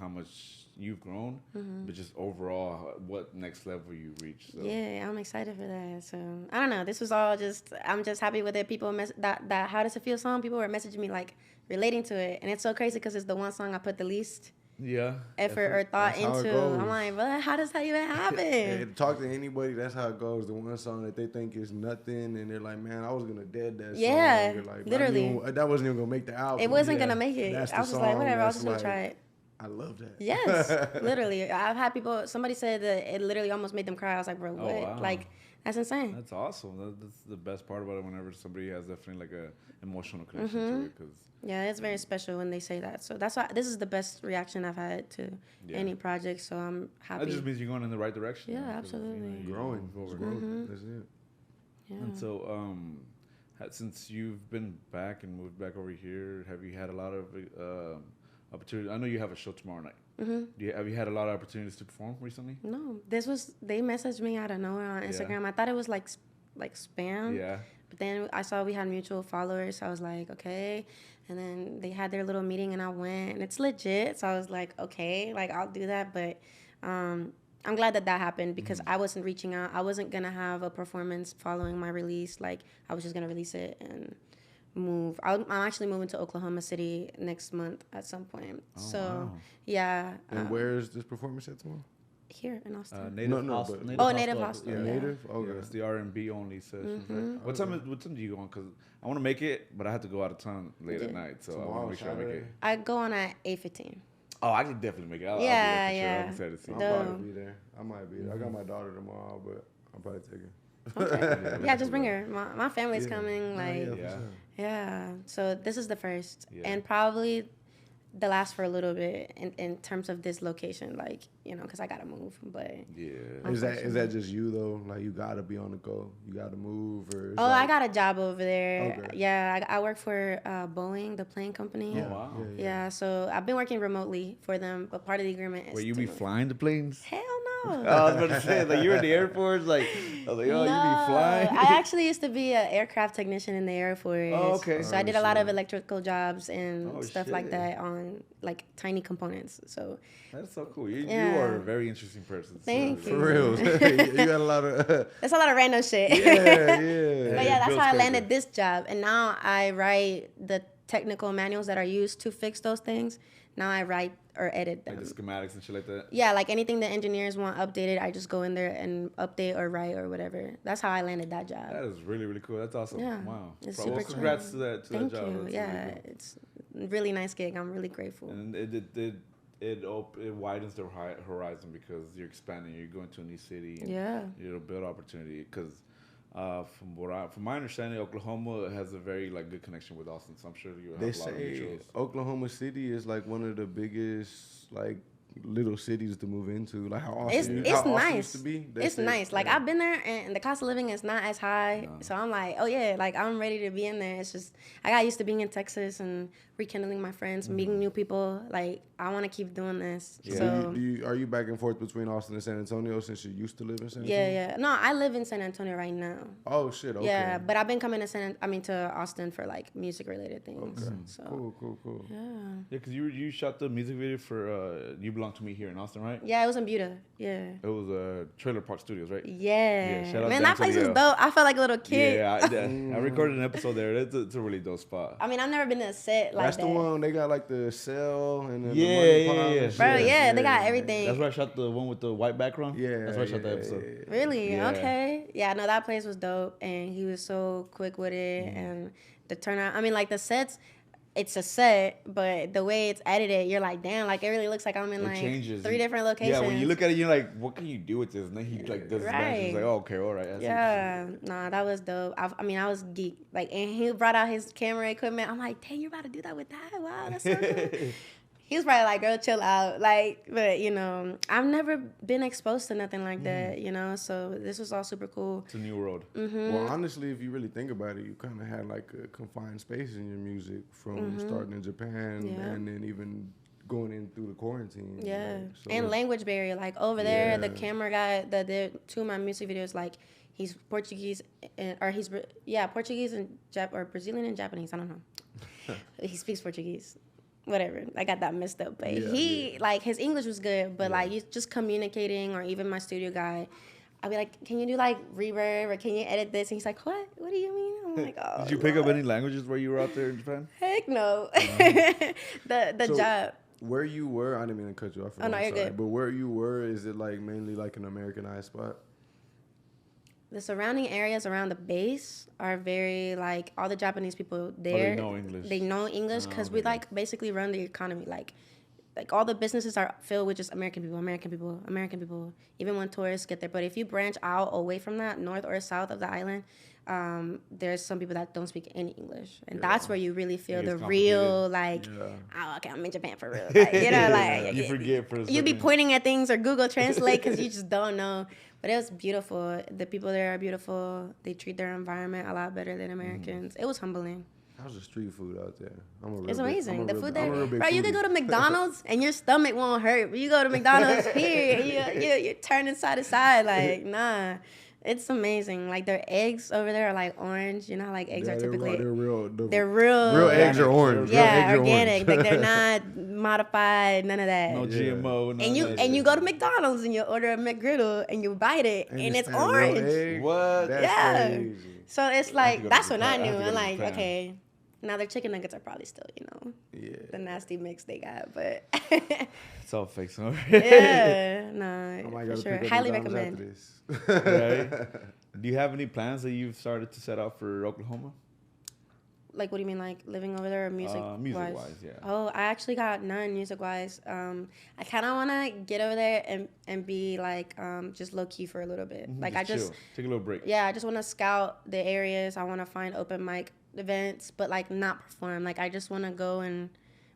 how much you've grown, but just overall what next level you reach. So. Yeah, I'm excited for that. So I don't know. This was all I'm just happy with it. People that How Does It Feel song. People were messaging me like relating to it, and it's so crazy because it's the one song I put the least effort or thought into. I'm like, but how does that even happen? And talk to anybody, that's how it goes. The one song that they think is nothing, and they're like, man, I was gonna dead that song. Yeah, like, literally. That wasn't even gonna make the album. It wasn't gonna make it. That's I was just like, whatever, I'll just like, try it. I love that. Yes, literally. I've had people, somebody said that it literally almost made them cry. I was like, bro, what? Wow. Like, that's insane. That's awesome. That's the best part about it whenever somebody has definitely like a emotional connection to it. Cause yeah, it's very special when they say that. So that's why this is the best reaction I've had to any project. So I'm happy. That just means you're going in the right direction. Yeah, absolutely. You're growing. That's it. Yeah. And so, since you've been back and moved back over here, have you had a lot of opportunities? I know you have a show tomorrow night. Have you had a lot of opportunities to perform recently? No, they messaged me out of nowhere on Instagram. I thought it was like spam. Yeah. But then I saw we had mutual followers. So I was like, okay. And then they had their little meeting and I went and it's legit. So I was like, okay, like I'll do that. But I'm glad that happened because I wasn't reaching out. I wasn't going to have a performance following my release. Like I was just going to release it and move. I'm actually moving to Oklahoma City next month at some point. Yeah. And where is this performance at tomorrow? Here in Austin. Native Native Hostel. Yeah, Native. Okay, it's the R&B only sessions. Right? What time do you go on? Because I want to make it, but I have to go out of town late at night, so I want to make sure I make it. I go on at 8:15. Oh, I can definitely make it. I'll be there for sure. I'm excited to see. I'll probably be there. I might be there. I got my daughter tomorrow, but I'll probably take her. Okay. Yeah, just bring her. My family's coming. Yeah. So this is the first, and probably the last for a little bit in terms of this location, like, you know, because I gotta move. But is that just you though? Like you gotta be on the go. You gotta move, or I got a job over there. Okay. Yeah, I work for Boeing, the plane company. Oh wow. Yeah, so I've been working remotely for them, but part of the agreement is. Where you be flying the planes? Hell no. I was about to say, like, you're in the Air Force, like, I was like, oh, no, you be flying? I actually used to be an aircraft technician in the Air Force. Oh, okay. So I did a lot of electrical jobs and stuff like that on, like, tiny components. So that's so cool. You are a very interesting person. Thank you. For real. You got a lot of... That's a lot of random shit. Yeah. But yeah, that's how I landed this job. And now I write the technical manuals that are used to fix those things. Now I write or edit them. Like the schematics and shit like that? Yeah, like anything the engineers want updated, I just go in there and update or write or whatever. That's how I landed that job. That is really, really cool. That's awesome. Yeah. Wow. It's super congrats to that job. Thank you. Yeah, really cool. It's a really nice gig. I'm really grateful. And it widens the horizon because you're expanding. You're going to a new city. And it'll build opportunity because... from my understanding, Oklahoma has a very good connection with Austin, so I'm sure you have a lot of mutuals. Oklahoma City is like one of the biggest little cities to move into, like how Austin, it's nice. Used to be. It's nice. Like I've been there, and the cost of living is not as high. No. So I'm like, oh yeah, like I'm ready to be in there. It's just I got used to being in Texas and rekindling my friends, meeting new people. Like I want to keep doing this. Yeah. So are you back and forth between Austin and San Antonio since you used to live in San Antonio? Yeah. No, I live in San Antonio right now. Oh shit. Okay. Yeah, but I've been coming to Austin for like music related things. Okay. So Cool. Yeah. Yeah, because you shot the music video for You Belong to Me here in Austin, right? Yeah, it was in Buda. Yeah. It was Trailer Park Studios, right? Yeah. Shout out Man, that place was dope. I felt like a little kid. Yeah, I recorded an episode there. It's a really dope spot. I mean, I've never been to a set like that. That's the one they got like the cell and then yeah. Bro, yeah, they got everything. That's where I shot the one with the white background. Yeah. That's where I shot that episode. Really? Yeah. Okay. Yeah, no, that place was dope, and he was so quick with it, and the turnout. I mean, like the sets. It's a set, but the way it's edited, you're like, damn, like it really looks like I'm in like changes. 3 different locations. Yeah, when you look at it, you're like, what can you do with this? And then he like does his dance. He's like, oh, okay, all right. Nah, that was dope. I mean, I was geek. Like, and he brought out his camera equipment. I'm like, dang, you're about to do that with that? Wow, that's so cool. He was probably like, girl, chill out. Like, but, you know, I've never been exposed to nothing like that, you know? So this was all super cool. It's a new world. Mm-hmm. Well, honestly, if you really think about it, you kind of had like a confined space in your music from starting in Japan and then even going in through the quarantine. Yeah. Like, so and language barrier. Like, over there, the camera guy that did 2 of my music videos, like, he's Portuguese, Portuguese and or Brazilian and Japanese. I don't know. He speaks Portuguese. Whatever, I got that messed up, but like his English was good, but like you just communicating, or even my studio guy, I'll be like, can you do like reverb, or can you edit this? And he's like, what do you mean? I'm like, oh. Did you pick up any languages while you were out there in Japan? Heck no. The job. Where you were, I didn't mean to cut you off. Oh no, you're good. But where you were, is it like mainly like an Americanized spot? The surrounding areas around the base are very, like, all the Japanese people there. They know English. They know English because we, like, basically run the economy. Like all the businesses are filled with just American people. Even when tourists get there. But if you branch out away from that, north or south of the island, there's some people that don't speak any English. And that's where you really feel the real, like, oh, okay, I'm in Japan for real. Like, you know, like. You forget for a second. You be pointing at things or Google Translate because you just don't know. But it was beautiful. The people there are beautiful. They treat their environment a lot better than Americans. It was humbling. How's the street food out there? It's amazing. The food there, bro. You could go to McDonald's and your stomach won't hurt. But you go to McDonald's here, you're turning side to side. Like, nah. It's amazing. Like, their eggs over there are like orange. You know how like eggs are typically. They're real. Real eggs are orange. Yeah, organic. Like, they're not modified. None of that. No GMO. And you go to McDonald's and you order a McGriddle and you bite it and it's orange. What? That's crazy. So it's like that's when I knew. I'm like, okay. Now their chicken nuggets are probably still, the nasty mix they got, but it's all fake, so for sure. Highly recommend. Right? Do you have any plans that you've started to set out for Oklahoma? Like, what do you mean, like living over there or music-wise? Music-wise, yeah. Oh, I actually got none music-wise. I kind of want to get over there and be like just low-key for a little bit. Like, I just take a little break. Yeah, I just want to scout the areas. I want to find open mic events, but like not perform. Like, I just want to go and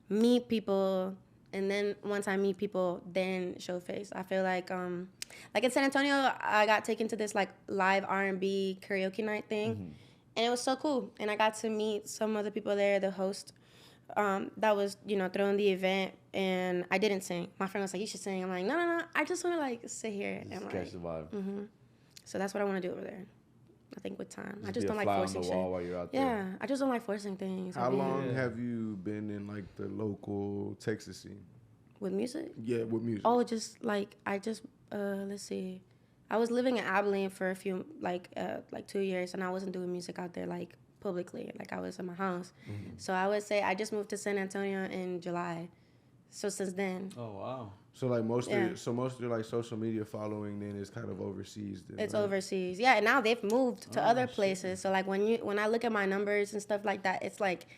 meet people, and then once I meet people, then show face. I feel like in San Antonio, I got taken to this like live R&B karaoke night thing, and it was so cool. And I got to meet some other people there, the host that was throwing the event, and I didn't sing. My friend was like, you should sing. I'm like, no, I just want to like sit here and catch the vibe. So that's what I want to do over there. I think with time. I just don't like forcing shit. While you're out there. Yeah, I just don't like forcing things. How long have you been in like the local Texas scene? With music? Yeah, with music. Oh, just like let's see. I was living in Abilene for a few like 2 years, and I wasn't doing music out there like publicly. Like, I was in my house. So I would say I just moved to San Antonio in July. So since then. Oh wow. So like most of your like social media following then is kind of overseas. Then, it's overseas, yeah. And now they've moved to other places. So like when I look at my numbers and stuff like that, it's like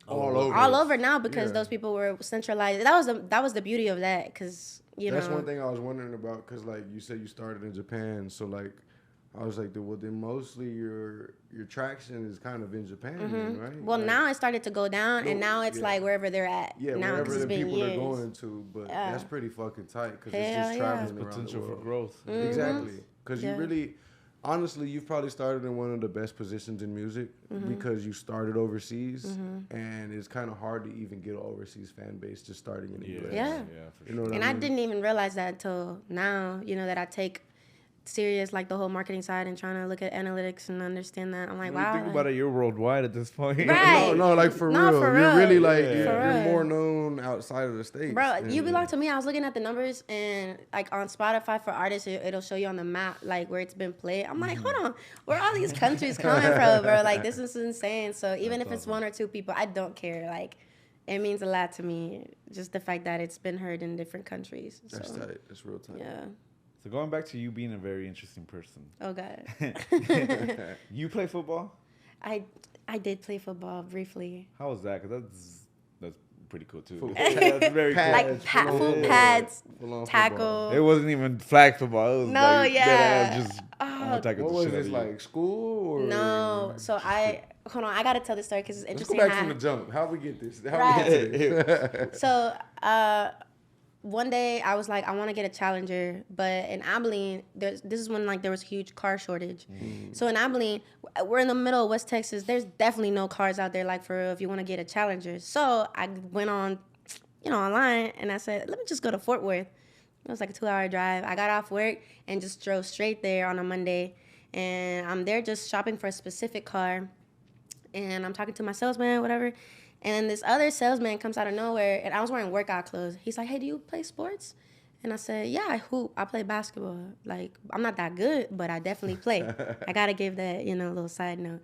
all over now because those people were centralized. That was the beauty of that, because that's one thing I was wondering about, because like you said you started in Japan. So like I was like, well, then mostly your traction is kind of in Japan, then, right? Well, like, now it started to go down, and now it's like wherever they're at. Yeah, now, wherever the people years. are going to, but that's pretty fucking tight because it's just traveling around potential the world. for growth. Exactly, because you really, honestly, you've probably started in one of the best positions in music because you started overseas, and it's kind of hard to even get an overseas fan base just starting in the US. Yeah, for sure. You know what and I mean? I didn't even realize that until now. You know that I take serious like the whole marketing side and trying to look at analytics and understand that. I'm like, when wow. You think about it, you're worldwide at this point. Right. No, like for real. You're really like you're more known outside of the States. Bro, you belong to me. I was looking at the numbers and like on Spotify for artists, it'll show you on the map like where it's been played. I'm like, hold on, where are all these countries coming from, bro? Like this is insane. So even if it's one or two people, I don't care. Like it means a lot to me. Just the fact that it's been heard in different countries. That's tight. That's real tight. Yeah. So going back to you being a very interesting person. Oh God. You play football? I did play football briefly. How was that? Because that's pretty cool too. That's very cool. Like full pads, tackle. It wasn't even flag football. It was just what was this like school or no? So hold on. I gotta tell this story because it's interesting. Let's go back from the jump. How we get this? How we get to this? So one day I was like, I want to get a Challenger, but in Abilene, this is when like there was a huge car shortage. So in Abilene, we're in the middle of West Texas. There's definitely no cars out there like for real if you want to get a Challenger. So I went on, online, and I said, let me just go to Fort Worth. It was like a 2-hour drive. I got off work and just drove straight there on a Monday, and I'm there just shopping for a specific car, and I'm talking to my salesman, whatever. And then this other salesman comes out of nowhere, and I was wearing workout clothes. He's like, hey, do you play sports? And I said, yeah, I hoop. I play basketball. Like, I'm not that good, but I definitely play. I got to give that, little side note.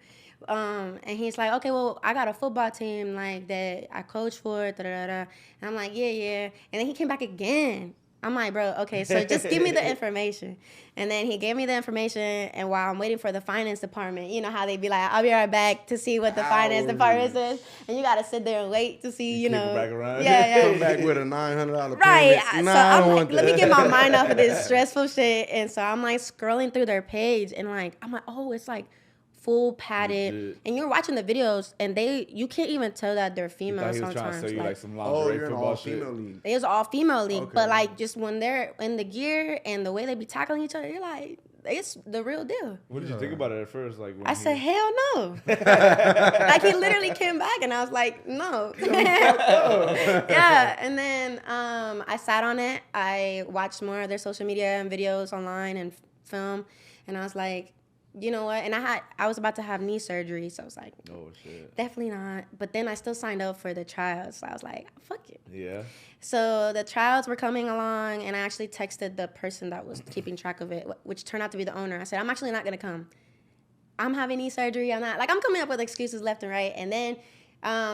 And he's like, okay, well, I got a football team, like, that I coach for, da-da-da-da. And I'm like, yeah. And then he came back again. I'm like, bro, okay, so just give me the information. And then he gave me the information, and while I'm waiting for the finance department, you know how they be like, I'll be right back to see what the finance department says. And you got to sit there and wait to see, back around. Yeah. Come back with a $900 right. payment. So I'm like, let me get my mind off of this stressful shit. And so I'm like scrolling through their page, and like, I'm like, oh, it's like full padded. Legit. And you're watching the videos, and you can't even tell that they're female sometimes. Trying to sell you like some lingerie football shit. It was all female league, okay. But like just when they're in the gear and the way they be tackling each other, you're like, it's the real deal. What did you think about it at first? Like I said, hell no. Like he literally came back, and I was like, no. Yeah, and then I sat on it. I watched more of their social media and videos online and film, and I was like, you know what? And I was about to have knee surgery, so I was like, oh shit, definitely not. But then I still signed up for the trials, so I was like, fuck it. Yeah. So the trials were coming along, and I actually texted the person that was keeping track of it, which turned out to be the owner. I said, I'm actually not gonna come. I'm having knee surgery. I'm coming up with excuses left and right. And then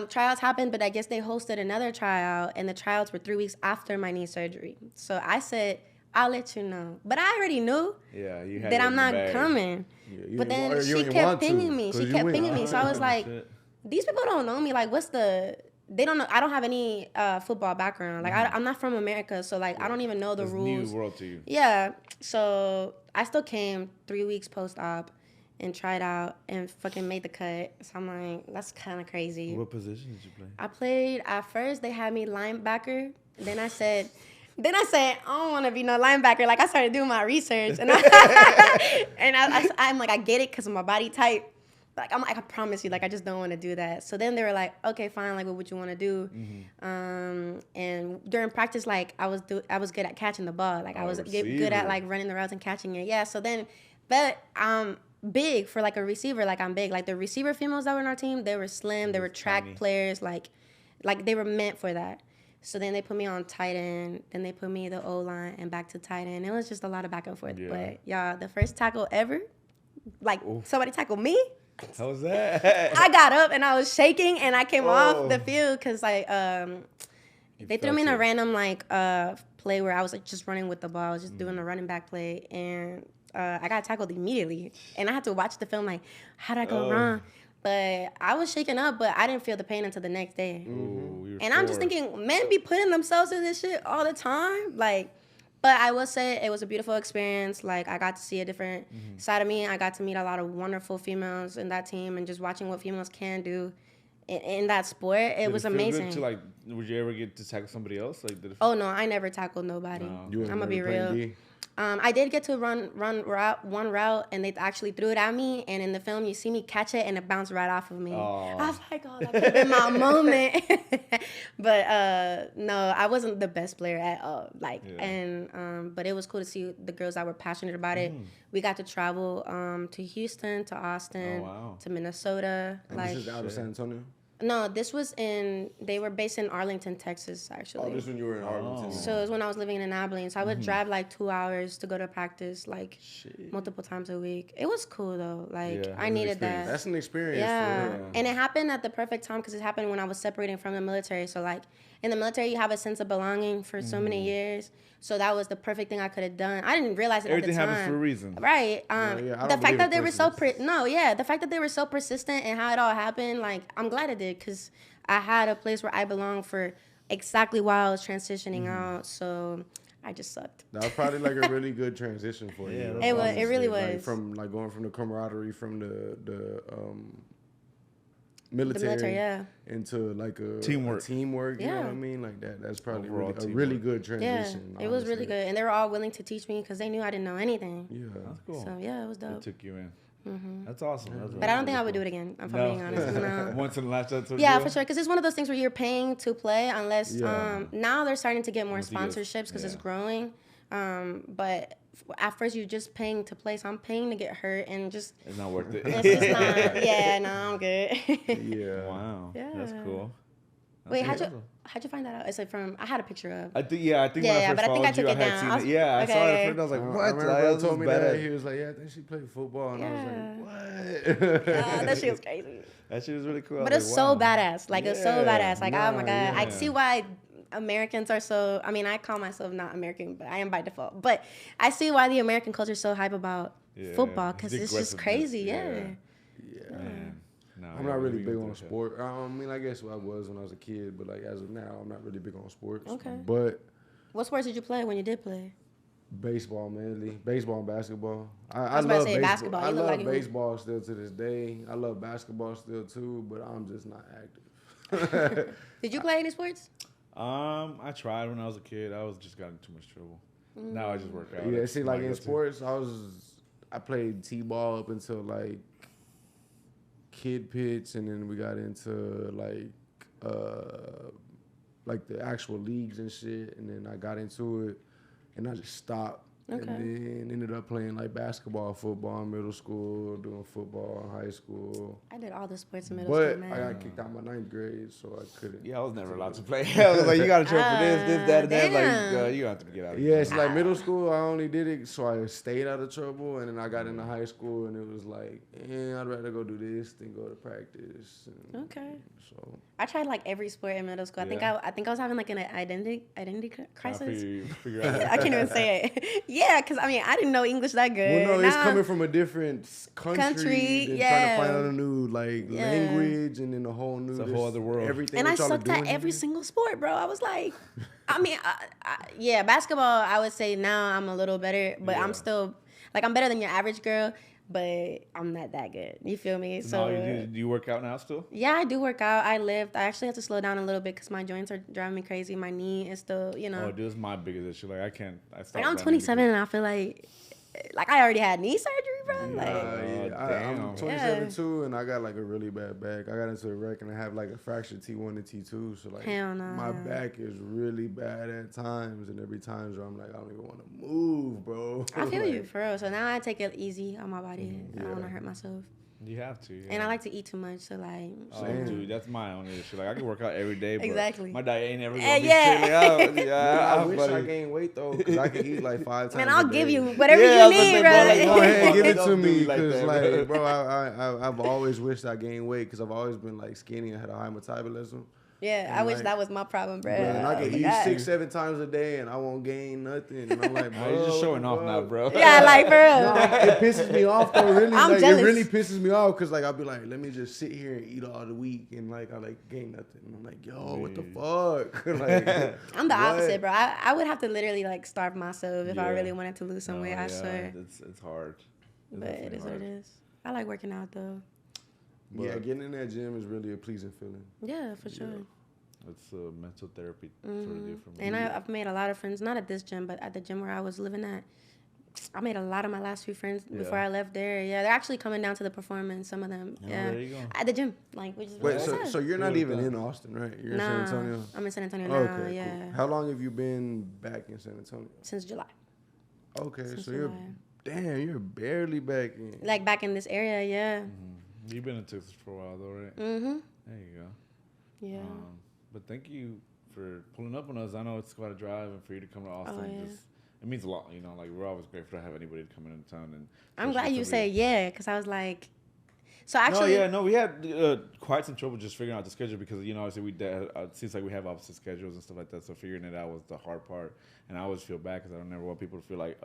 trials happened, but I guess they hosted another tryout, and the trials were 3 weeks after my knee surgery. So I said, I'll let you know. But I already knew that I'm not coming. Yeah, but then she kept pinging me. So I was like, these people don't know me. Like, they don't know. I don't have any football background. Like, I'm not from America. So, like, I don't even know the rules. New world to you. Yeah. So I still came 3 weeks post-op and tried out and fucking made the cut. So I'm like, that's kind of crazy. What position did you play? I played, at first, they had me linebacker. Then I said, I don't want to be no linebacker. Like, I started doing my research. And I'm like, I get it because of my body type. Like, I'm like, I promise you, like, I just don't want to do that. So then they were like, okay, fine. Like, what would you want to do? Mm-hmm. And during practice, like, I was good at catching the ball. Like, I was good at, like, running the routes and catching it. Yeah, so then, but I'm big for, like, a receiver. Like, I'm big. Like, the receiver females that were on our team, they were slim. They were track players. Like, they were meant for that. So then they put me on tight end, then they put me the O-line and back to tight end. It was just a lot of back and forth. Yeah. But, y'all, the first tackle ever, like, somebody tackled me. How was that? I got up and I was shaking, and I came off the field because, like, they threw me in a random, like, play where I was, like, just running with the ball. I was just doing a running back play, and I got tackled immediately. And I had to watch the film, like, how did I go wrong? But I was shaken up, but I didn't feel the pain until the next day. Ooh, and I'm just thinking, men be putting themselves in this shit all the time. Like, But I will say it was a beautiful experience. Like, I got to see a different side of me. I got to meet a lot of wonderful females in that team, and just watching what females can do in that sport, it was amazing. To, like, would you ever get to tackle somebody else? Like, oh no, I never tackled nobody. No. I'm gonna be real. I did get to run one route, and they actually threw it at me. And in the film, you see me catch it, and it bounced right off of me. Oh. I was like, oh, that could have been my moment. But no, I wasn't the best player at all. Like, but it was cool to see the girls that were passionate about it. We got to travel to Houston, to Austin, to Minnesota. And this is out of San Antonio? No, this was they were based in Arlington, Texas, actually. Oh, this when you were in Arlington. So it was when I was living in Abilene. So I would drive like 2 hours to go to practice like multiple times a week. It was cool though. Like I needed that. That's an experience. Yeah. And it happened at the perfect time because it happened when I was separating from the military. So like in the military, you have a sense of belonging for so many years. So that was the perfect thing I could have done. I didn't realize it Everything at the time. Happens for a reason. Right. The fact that they were so the fact that they were so persistent and how it all happened, like I'm glad it did because I had a place where I belonged for exactly while I was transitioning out. So I just sucked. That was probably like a really good transition for you. It was. It really was. Like from like going from the camaraderie from the military into like a teamwork. You know what I mean? Like that's probably a really good transition. Yeah, it was really good, and they were all willing to teach me because they knew I didn't know anything. Yeah, that's cool. So yeah, it was dope. It took you in. That's awesome. That's but I don't think I would do it again. If I'm being honest. No. Once in a lifetime. Yeah, for sure. Because it's one of those things where you're paying to play. Unless now they're starting to get more sponsorships because it's growing. But at first you're just paying to play. So I'm paying to get hurt and just it's not worth it. It's just not. Yeah, no, I'm good. Yeah. Wow. Yeah. That's cool. Wait, how'd you find that out? It's like from I had a picture of. I think when I first but I think I took you, it down. I saw it first. I was like, what? I remember he told me that. He was like, yeah, I think she played football, and I was like, what? That shit was crazy. That shit was really cool. But it's so badass. Like it's so badass. Like oh my god, I see why Americans are so. I mean, I call myself not American, but I am by default. But I see why the American culture is so hype about football because it's just crazy. Yeah. No, I'm not really big on sport. I mean, I guess I was when I was a kid, but like as of now, I'm not really big on sports. Okay. But what sports did you play when you did play? Baseball mainly, baseball and basketball. I love basketball. I love baseball still to this day. I love basketball still too, but I'm just not active. Did you play any sports? I tried when I was a kid. I just got in too much trouble. Now I just work out. Yeah, see, like in sports, I played t-ball up until like kid pitch, and then we got into like the actual leagues and shit, and then I got into it, and I just stopped. Okay. And then ended up playing like basketball, football in middle school, doing football in high school. I did all the sports in middle school, man. But I got kicked out my 9th grade, so I couldn't. Yeah, I was never allowed to play. I was like, you got to show for this, that, and that. Like, you have to get out of Yeah, it's like middle school, I only did it so I stayed out of trouble. And then I got into high school, and it was like, I'd rather go do this than go to practice. And okay. So I tried like every sport in middle school. I think I was having like an identity crisis. I can't even say it. Yeah, because I mean, I didn't know English that good. Well, no, it's coming from a different country and trying to find out a new language and then a whole new, it's a whole other world. Everything. And I sucked at every single sport, bro. I was like, I mean, basketball. I would say now I'm a little better, but I'm still like I'm better than your average girl. But I'm not that good. You feel me? So do you work out now still? Yeah, I do work out. I lift. I actually have to slow down a little bit because my joints are driving me crazy. My knee is still, Oh, dude, it's my biggest issue. Like I can't. I'm 27 and I feel like I already had knee surgery, bro. I'm 27 too, and I got like a really bad back. I got into a wreck and I have like a fractured T1 and T2. So like, hell no. My back is really bad at times, and every time so I'm like, I don't even want to move, bro. I feel you for real. So now I take it easy on my body. I don't want to hurt myself. You have to. Yeah. And I like to eat too much, so like. Oh, dude, that's my only issue. Like I can work out every day, but exactly. my diet ain't ever gonna be straight out. I wish I gained weight though, because I could eat like 5 times. Man, I'll give you whatever you need, bro. Go ahead, give it to me, because like, bro, I've always wished I gained weight because I've always been like skinny and had a high metabolism. Yeah, I wish that was my problem, bro. And I can eat 6-7 times a day and I won't gain nothing. And I'm like, bro, you're just showing off now, bro. Yeah, like, bro. It pisses me off though. Really, I'm jealous. It really pisses me off because like I'll be like, let me just sit here and eat all the week and like I like gain nothing. And I'm like, yo, what the fuck? Like, I'm the opposite, bro. I would have to literally like starve myself if I really wanted to lose some weight. I swear. It's hard. But it is what it is. I like working out though. Yeah, getting in that gym is really a pleasing feeling. Yeah, for sure. It's a mental therapy sort of deal for me. And I've made a lot of friends, not at this gym, but at the gym where I was living at. I made a lot of my last few friends before I left there. Yeah, they're actually coming down to the performance, some of them. Yeah, there you go. At the gym. Like, which is Wait, so you're not even in Austin, right? You're in San Antonio? I'm in San Antonio now, okay, yeah. Cool. How long have you been back in San Antonio? Since July. Okay, so you're barely back in. Like, back in this area, yeah. Mm-hmm. You've been in Texas for a while, though, right? Mm-hmm. There you go. Yeah. But thank you for pulling up on us. I know it's quite a drive, and for you to come to Austin, it means a lot. You know, like we're always grateful to have anybody to come into town. And I'm glad you say because I was like, so actually, we had quite some trouble just figuring out the schedule because obviously it seems like we have opposite schedules and stuff like that. So figuring it out was the hard part, and I always feel bad because I don't ever want people to feel like,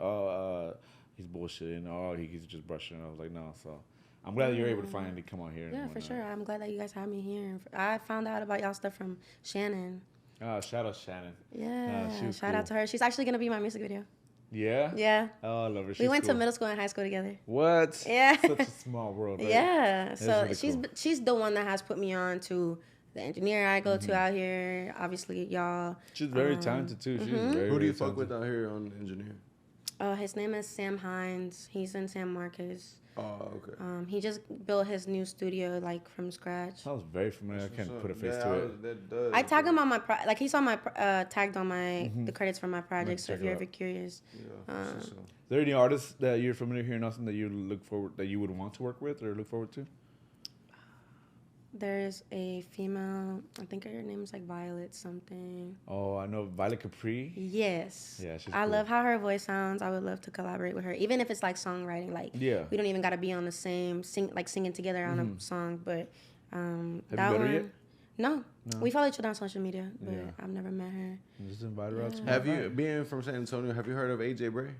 he's bullshitting, he's just brushing. I was like, no, so. I'm glad that you're able to finally come on here. Yeah, for sure. I'm glad that you guys had me here. I found out about y'all stuff from Shannon. Shout out Shannon. Yeah, shout out to her. She's actually going to be in my music video. Yeah? Yeah. Oh, I love her. We went to middle school and high school together. What? Yeah. Such a small world, right? Yeah. So really she's the one that has put me on to the engineer I go to out here. Obviously, y'all. She's very talented, too. She's very, Who do you fuck with out here on the engineer? His name is Sam Hines. He's in San Marcos. Oh, okay. He just built his new studio like from scratch. Sounds very familiar. I can't put a face to it. That does. I tag him on my he saw my tagged on my the credits for my project. So if you're ever curious, Is there any artists that you're familiar here in Austin that you would want to work with or look forward to? There's a female, I think her name is like Violet something. Oh, I know Violet Capri. Yes. Yeah, she's I cool. love how her voice sounds. I would love to collaborate with her, even if it's like songwriting. Like, we don't even got to be on the same singing together on a song. But Have you that met her one, yet? no, we follow each other on social media, but I've never met her. Just invite her out. Have you, being from San Antonio, have you heard of AJ Bray?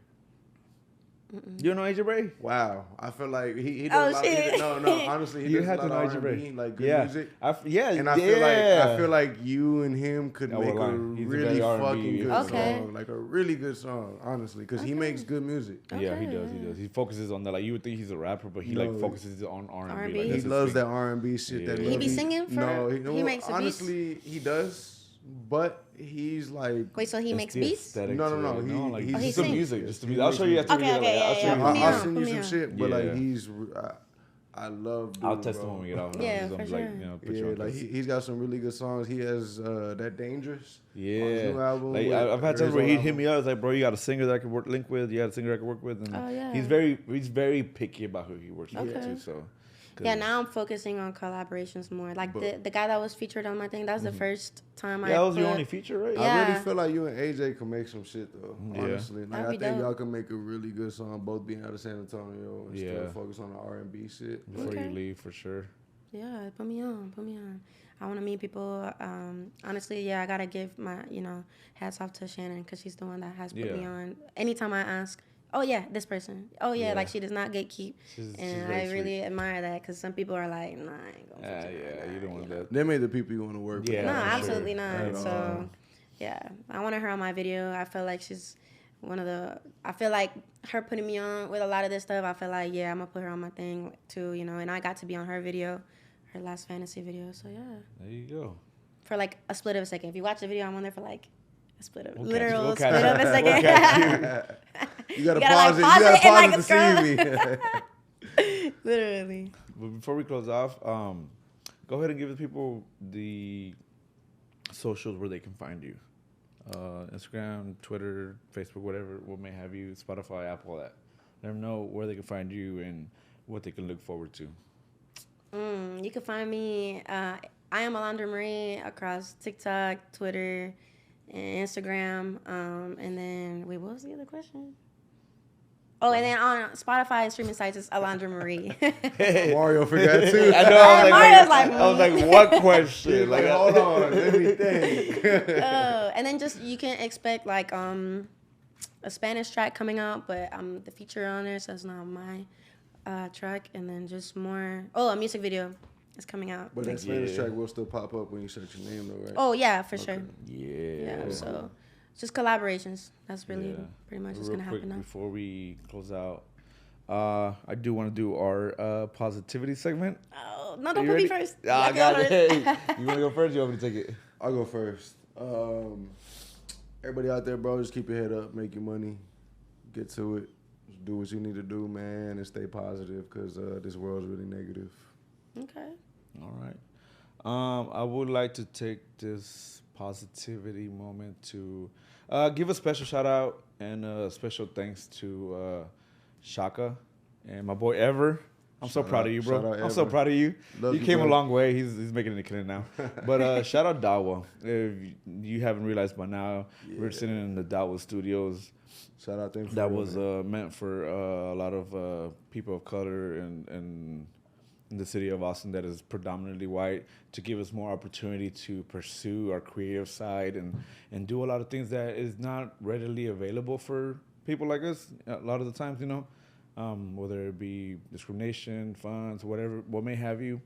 You don't know AJ Bray? Wow, I feel like he does a lot. No, honestly, he does a lot of R&B, like good music. And I feel like you and him could make a really fucking good song, like a really good song, honestly, because he makes good music. Yeah, he does. He focuses on that. Like you would think he's a rapper, but he like focuses on R&B. Like, he loves that R&B shit. That he be singing for. No, he makes the honestly, he does. But he's like... Wait, so he makes beats? No. He's some music. Just to be. I'll show you after. I'll send you some shit. But like he's... I love... I'll test him when we get off. Yeah, for sure. Put you on like he's got some really good songs. He has That Dangerous. Yeah. On his new album. Like, I've had times where he'd hit me up. It's like, bro, you got a singer that I could link with. You got a singer I could work with. And he's very picky about who he works with too. So. Yeah, now I'm focusing on collaborations more. Like the guy that was featured on my thing, that was the first time that was your only feature, right? Yeah. I really feel like you and AJ can make some shit though. Honestly, like I think y'all can make a really good song, both being out of San Antonio and still focus on the R&B shit before you leave, for sure. Yeah, put me on. I want to meet people. Honestly, I gotta give my hats off to Shannon because she's the one that has put me on. Anytime I ask. Oh, yeah, this person. Oh, yeah, like she does not gatekeep. And I really admire that because some people are like, nah, I ain't going to you don't want that. They made the people you want to work with. No, absolutely not. So, I wanted her on my video. I feel like she's I feel like her putting me on with a lot of this stuff, I feel like, I'm going to put her on my thing too, and I got to be on her video, her last fantasy video. So, There you go. For like a split of a second. If you watch the video, I'm on there for like a split of split of a second. You gotta pause it. You gotta pause it to see me. Literally. But before we close off, go ahead and give the people the socials where they can find you. Instagram, Twitter, Facebook, whatever, what may have you, Spotify, Apple, that. Let them know where they can find you and what they can look forward to. You can find me. I am Alondra Marie across TikTok, Twitter, and Instagram. And then, what was the other question? Oh, and then on Spotify and streaming sites, it's Alondra Marie. Mario forgot too. I know. I was like, what question? Like, hold on, let me think. And then just you can expect like a Spanish track coming out, but I'm the feature on there, so it's not my track. And then just more. Oh, a music video is coming out. But that Spanish track will still pop up when you search your name, though, right? Oh yeah, for sure. Yeah. So. Just collaborations. That's really pretty much what's going to happen now. Before we close out, I do want to do our positivity segment. Oh, no, don't put me first. I got it. You want to go first or you want me to take it? I'll go first. Everybody out there, bro, just keep your head up, make your money, get to it. Just do what you need to do, man, and stay positive because this world's really negative. Okay. All right. I would like to take this positivity moment to give a special shout out and a special thanks to Shaka and my boy Ever. I'm so proud of you, bro. I'm so proud of you. You came a long way. He's making it clear now. But shout out Dawa. If you haven't realized by now, we're sitting in the Dawa studios. Shout out them. That was meant for a lot of people of color and in the city of Austin that is predominantly white, to give us more opportunity to pursue our creative side and do a lot of things that is not readily available for people like us a lot of the times, you know, whether it be discrimination, funds, whatever, what may have you.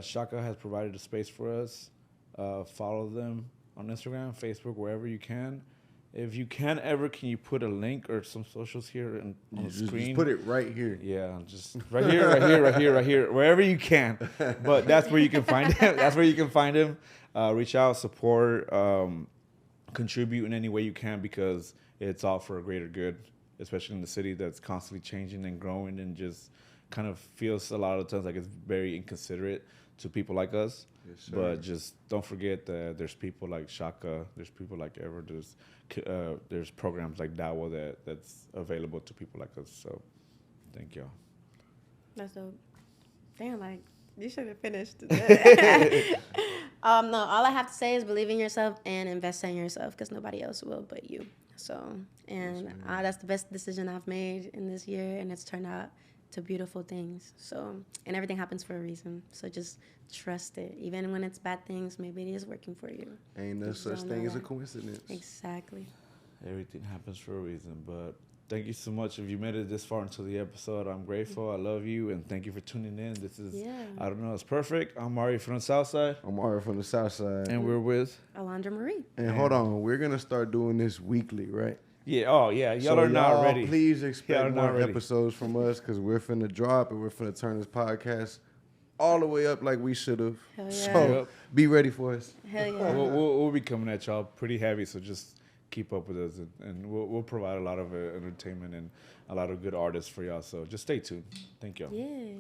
Shaka has provided a space for us. Follow them on Instagram, Facebook, wherever you can. If you can you put a link or some socials here on the screen? Just put it right here. Yeah, just right here, wherever you can. But that's where you can find him. Reach out, support, contribute in any way you can, because it's all for a greater good, especially in the city that's constantly changing and growing and just kind of feels a lot of times like it's very inconsiderate to people like us. Yes, but just don't forget that there's people like Shaka, there's people like Ever, there's programs like Dawa that's available to people like us. So thank y'all. That's dope. Damn, like you should have finished. No, all I have to say is believe in yourself and invest in yourself, because nobody else will but you. So, and that's the best decision I've made in this year, and it's turned out to beautiful things. So, and everything happens for a reason. So just trust it. Even when it's bad things, maybe it is working for you. Ain't no such thing as a coincidence. Exactly. Everything happens for a reason. But thank you so much. If you made it this far into the episode, I'm grateful. I love you. And thank you for tuning in. This is, I don't know, it's perfect. I'm Mario from the South Side. I'm Mario from the South Side. And we're with Alondra Marie. And hold on, we're going to start doing this weekly, right? Yeah, oh yeah, y'all are not ready. Please expect more episodes from us, because we're finna drop and we're finna turn this podcast all the way up like we should have. Yeah. So be ready for us. Hell yeah. We'll be coming at y'all pretty heavy, so just keep up with us, and we'll provide a lot of entertainment and a lot of good artists for y'all. So just stay tuned. Thank y'all. Yeah.